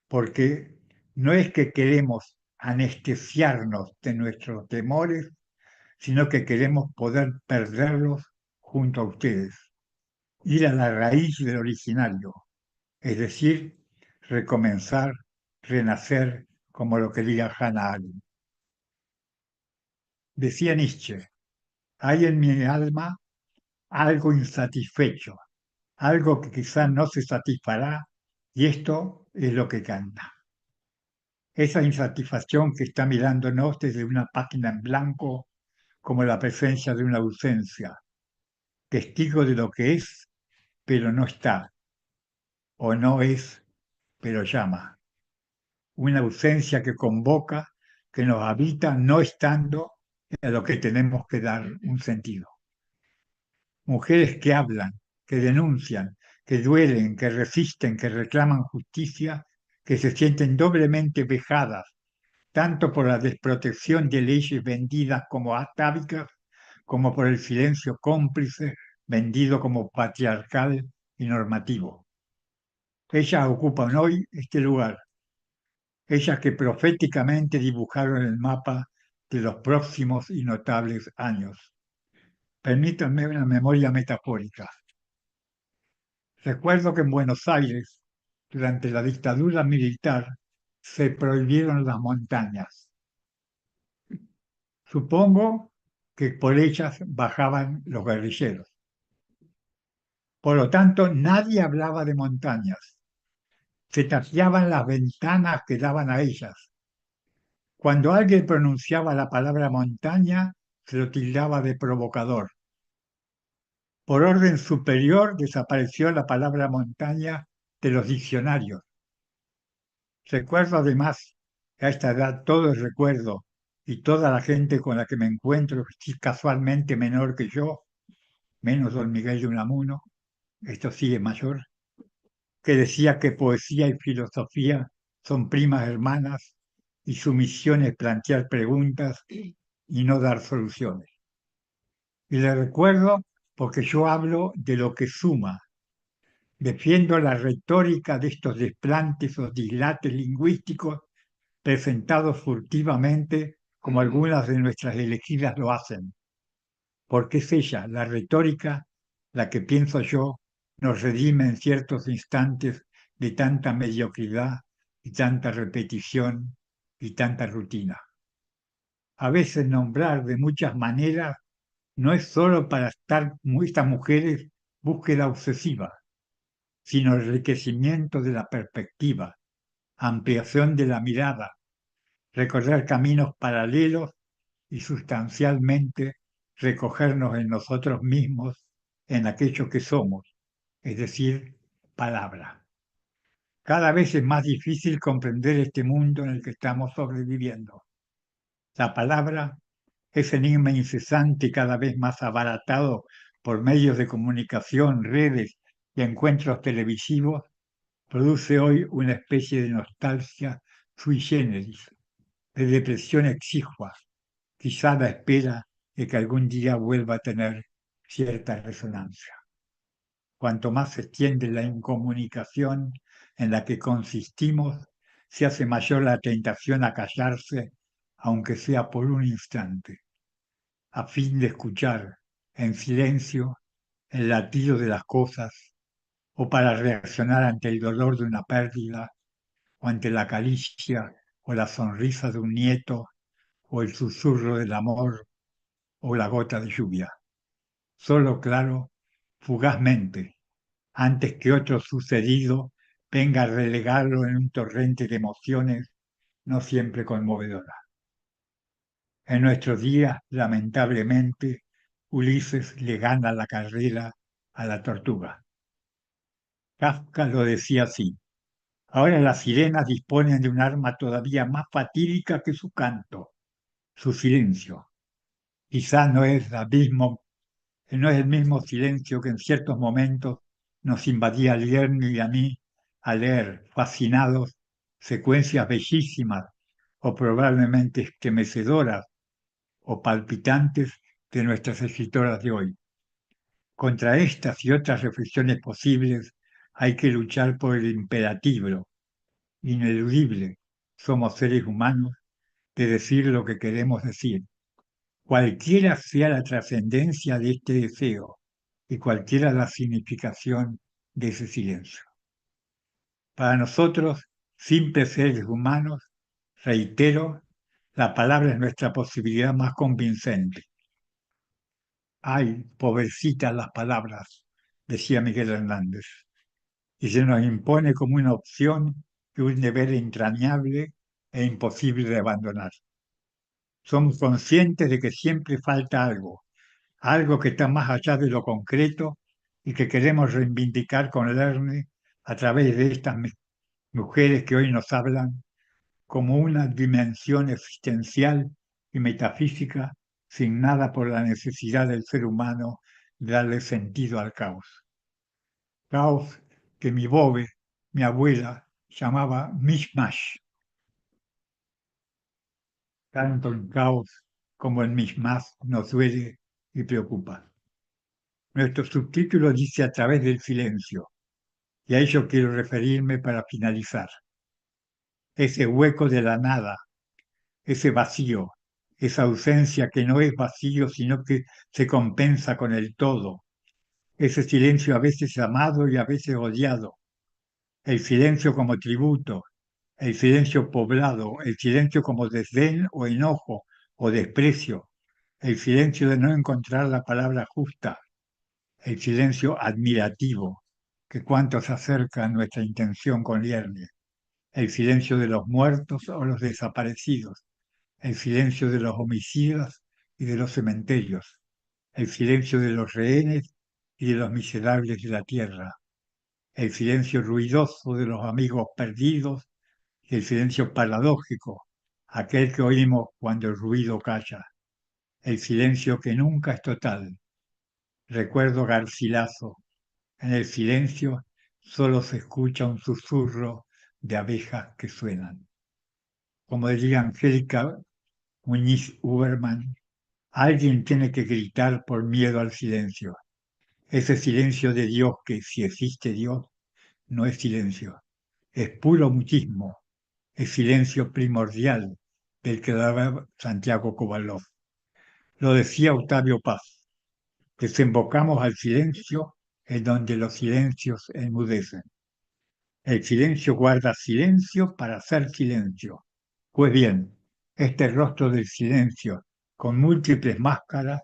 porque no es que queremos anestesiarnos de nuestros temores, sino que queremos poder perderlos junto a ustedes, ir a la raíz del originario, es decir, recomenzar, renacer, como lo quería Hannah Arendt. Decía Nietzsche, hay en mi alma algo insatisfecho, algo que quizás no se satisfará, y esto es lo que canta. Esa insatisfacción que está mirándonos desde una página en blanco como la presencia de una ausencia, testigo de lo que es, pero no está, o no es, pero llama. Una ausencia que convoca, que nos habita no estando, a lo que tenemos que dar un sentido. Mujeres que hablan, que denuncian, que duelen, que resisten, que reclaman justicia, que se sienten doblemente vejadas, tanto por la desprotección de leyes vendidas como atávicas, como por el silencio cómplice vendido como patriarcal y normativo. Ellas ocupan hoy este lugar, ellas que proféticamente dibujaron el mapa de los próximos y notables años. Permítanme una memoria metafórica. Recuerdo que en Buenos Aires, durante la dictadura militar, se prohibieron las montañas. Supongo que por ellas bajaban los guerrilleros. Por lo tanto, nadie hablaba de montañas. Se tapiaban las ventanas que daban a ellas. Cuando alguien pronunciaba la palabra montaña, se lo tildaba de provocador. Por orden superior desapareció la palabra montaña de los diccionarios. Recuerdo además que a esta edad todo es recuerdo y toda la gente con la que me encuentro, si casualmente menor que yo, menos don Miguel de Unamuno, esto sí es mayor, que decía que poesía y filosofía son primas hermanas y su misión es plantear preguntas y no dar soluciones. Y le recuerdo porque yo hablo de lo que suma. Defiendo la retórica de estos desplantes o dislates lingüísticos presentados furtivamente como algunas de nuestras elegidas lo hacen, porque es ella, la retórica, la que pienso yo, nos redime en ciertos instantes de tanta mediocridad y tanta repetición y tanta rutina. A veces nombrar de muchas maneras no es solo para estar estas mujeres búsqueda obsesiva, sino enriquecimiento de la perspectiva, ampliación de la mirada, recorrer caminos paralelos y sustancialmente recogernos en nosotros mismos, en aquello que somos, es decir, palabra. Cada vez es más difícil comprender este mundo en el que estamos sobreviviendo. La palabra, ese enigma incesante y cada vez más abaratado por medios de comunicación, redes y encuentros televisivos, produce hoy una especie de nostalgia sui generis, de depresión exigua, quizá a la espera de que algún día vuelva a tener cierta resonancia. Cuanto más se extiende la incomunicación en la que consistimos, se hace mayor la tentación a callarse, aunque sea por un instante, a fin de escuchar en silencio el latido de las cosas o para reaccionar ante el dolor de una pérdida o ante la caricia o la sonrisa de un nieto o el susurro del amor o la gota de lluvia. Solo, claro, fugazmente, antes que otro sucedido venga a relegarlo en un torrente de emociones no siempre conmovedoras. En nuestros días, lamentablemente, Ulises le gana la carrera a la tortuga. Kafka lo decía así: ahora las sirenas disponen de un arma todavía más fatídica que su canto, su silencio. Quizá no es el mismo silencio que en ciertos momentos nos invadía a Lierni y a mí al leer, fascinados, secuencias bellísimas o probablemente estremecedoras o palpitantes de nuestras escritoras de hoy. Contra estas y otras reflexiones posibles hay que luchar por el imperativo, ineludible, somos seres humanos, de decir lo que queremos decir, cualquiera sea la trascendencia de este deseo y cualquiera la significación de ese silencio. Para nosotros, simples seres humanos, reitero, la palabra es nuestra posibilidad más convincente. Ay, pobrecitas las palabras, decía Miguel Hernández, y se nos impone como una opción y un deber entrañable e imposible de abandonar. Somos conscientes de que siempre falta algo, algo que está más allá de lo concreto y que queremos reivindicar con Lerner a través de estas mujeres que hoy nos hablan como una dimensión existencial y metafísica signada por la necesidad del ser humano de darle sentido al caos. Caos que mi bobe, mi abuela, llamaba mishmash. Tanto el caos como el mishmash nos duele y preocupa. Nuestro subtítulo dice a través del silencio, y a ello quiero referirme para finalizar. Ese hueco de la nada, ese vacío, esa ausencia que no es vacío, sino que se compensa con el todo, ese silencio a veces amado y a veces odiado, el silencio como tributo, el silencio poblado, el silencio como desdén o enojo o desprecio, el silencio de no encontrar la palabra justa, el silencio admirativo, que cuanto se acerca a nuestra intención con Lierne, el silencio de los muertos o los desaparecidos, el silencio de los homicidas y de los cementerios, el silencio de los rehenes y de los miserables de la tierra, el silencio ruidoso de los amigos perdidos y el silencio paradójico, aquel que oímos cuando el ruido calla, el silencio que nunca es total. Recuerdo Garcilaso: en el silencio solo se escucha un susurro de abejas que suenan. Como diría Angélica Muñiz Uberman, alguien tiene que gritar por miedo al silencio. Ese silencio de Dios que, si existe Dios, no es silencio, es puro mutismo, es silencio primordial del que daba Santiago Kovalov. Lo decía Octavio Paz: desembocamos al silencio en donde los silencios enmudecen. El silencio guarda silencio para hacer silencio. Pues bien, este rostro del silencio, con múltiples máscaras,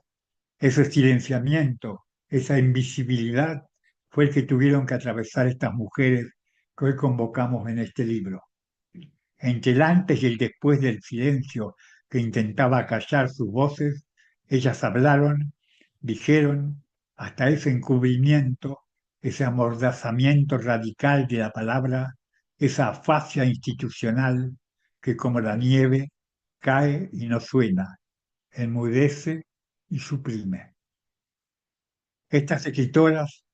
Ese silenciamiento, esa invisibilidad fue el que tuvieron que atravesar estas mujeres que hoy convocamos en este libro. Entre el antes y el después del silencio que intentaba callar sus voces, ellas hablaron, dijeron, hasta ese encubrimiento, ese amordazamiento radical de la palabra, esa afasia institucional que como la nieve cae y no suena, enmudece y suprime. Estas escritoras,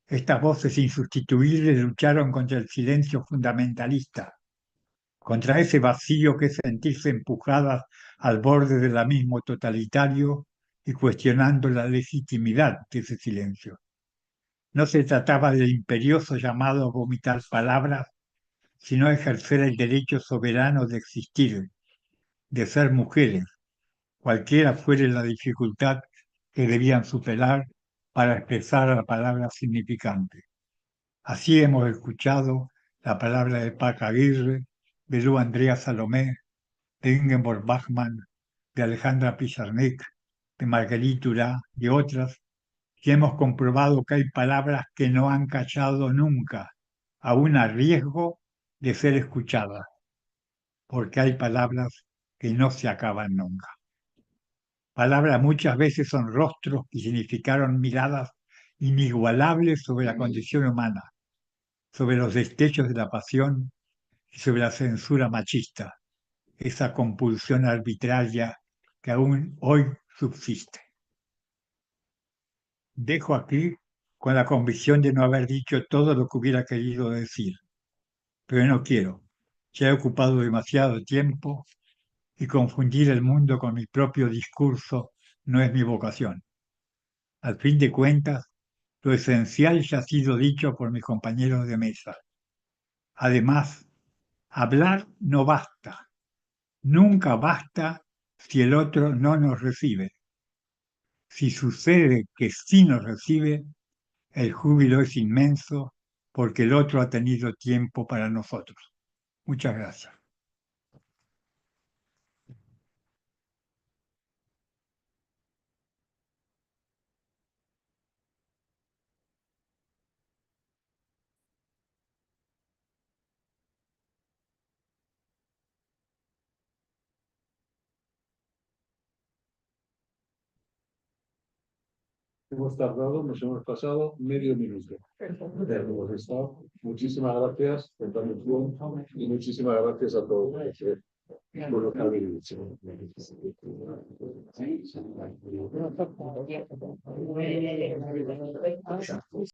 estas voces insustituibles lucharon contra el silencio fundamentalista, contra ese vacío que es sentirse empujadas al borde del abismo totalitario y cuestionando la legitimidad de ese silencio. No se trataba del imperioso llamado a vomitar palabras, sino ejercer el derecho soberano de existir, de ser mujeres, cualquiera fuere la dificultad que debían superar para expresar la palabra significante. Así hemos escuchado la palabra de Paca Aguirre, de Lu Andrea Salomé, de Ingeborg Bachmann, de Alejandra Pizarnik, de Marguerite Duras y otras, y hemos comprobado que hay palabras que no han callado nunca, aún a riesgo de ser escuchadas, porque hay palabras que no se acaban nunca. Palabras muchas veces son rostros y significaron miradas inigualables sobre la condición humana, sobre los destellos de la pasión y sobre la censura machista, esa compulsión arbitraria que aún hoy subsiste. Dejo aquí con la convicción de no haber dicho todo lo que hubiera querido decir, pero no quiero. Ya he ocupado demasiado tiempo y confundir el mundo con mi propio discurso no es mi vocación. Al fin de cuentas, lo esencial ya ha sido dicho por mis compañeros de mesa. Además, hablar no basta. Nunca basta si el otro no nos recibe. Si sucede que sí nos recibe, el júbilo es inmenso porque el otro ha tenido tiempo para nosotros. Muchas gracias. Nos hemos pasado medio minuto. Hemos estado. Muchísimas gracias por tu atención y muchísimas gracias a todos por lo que habéis dicho.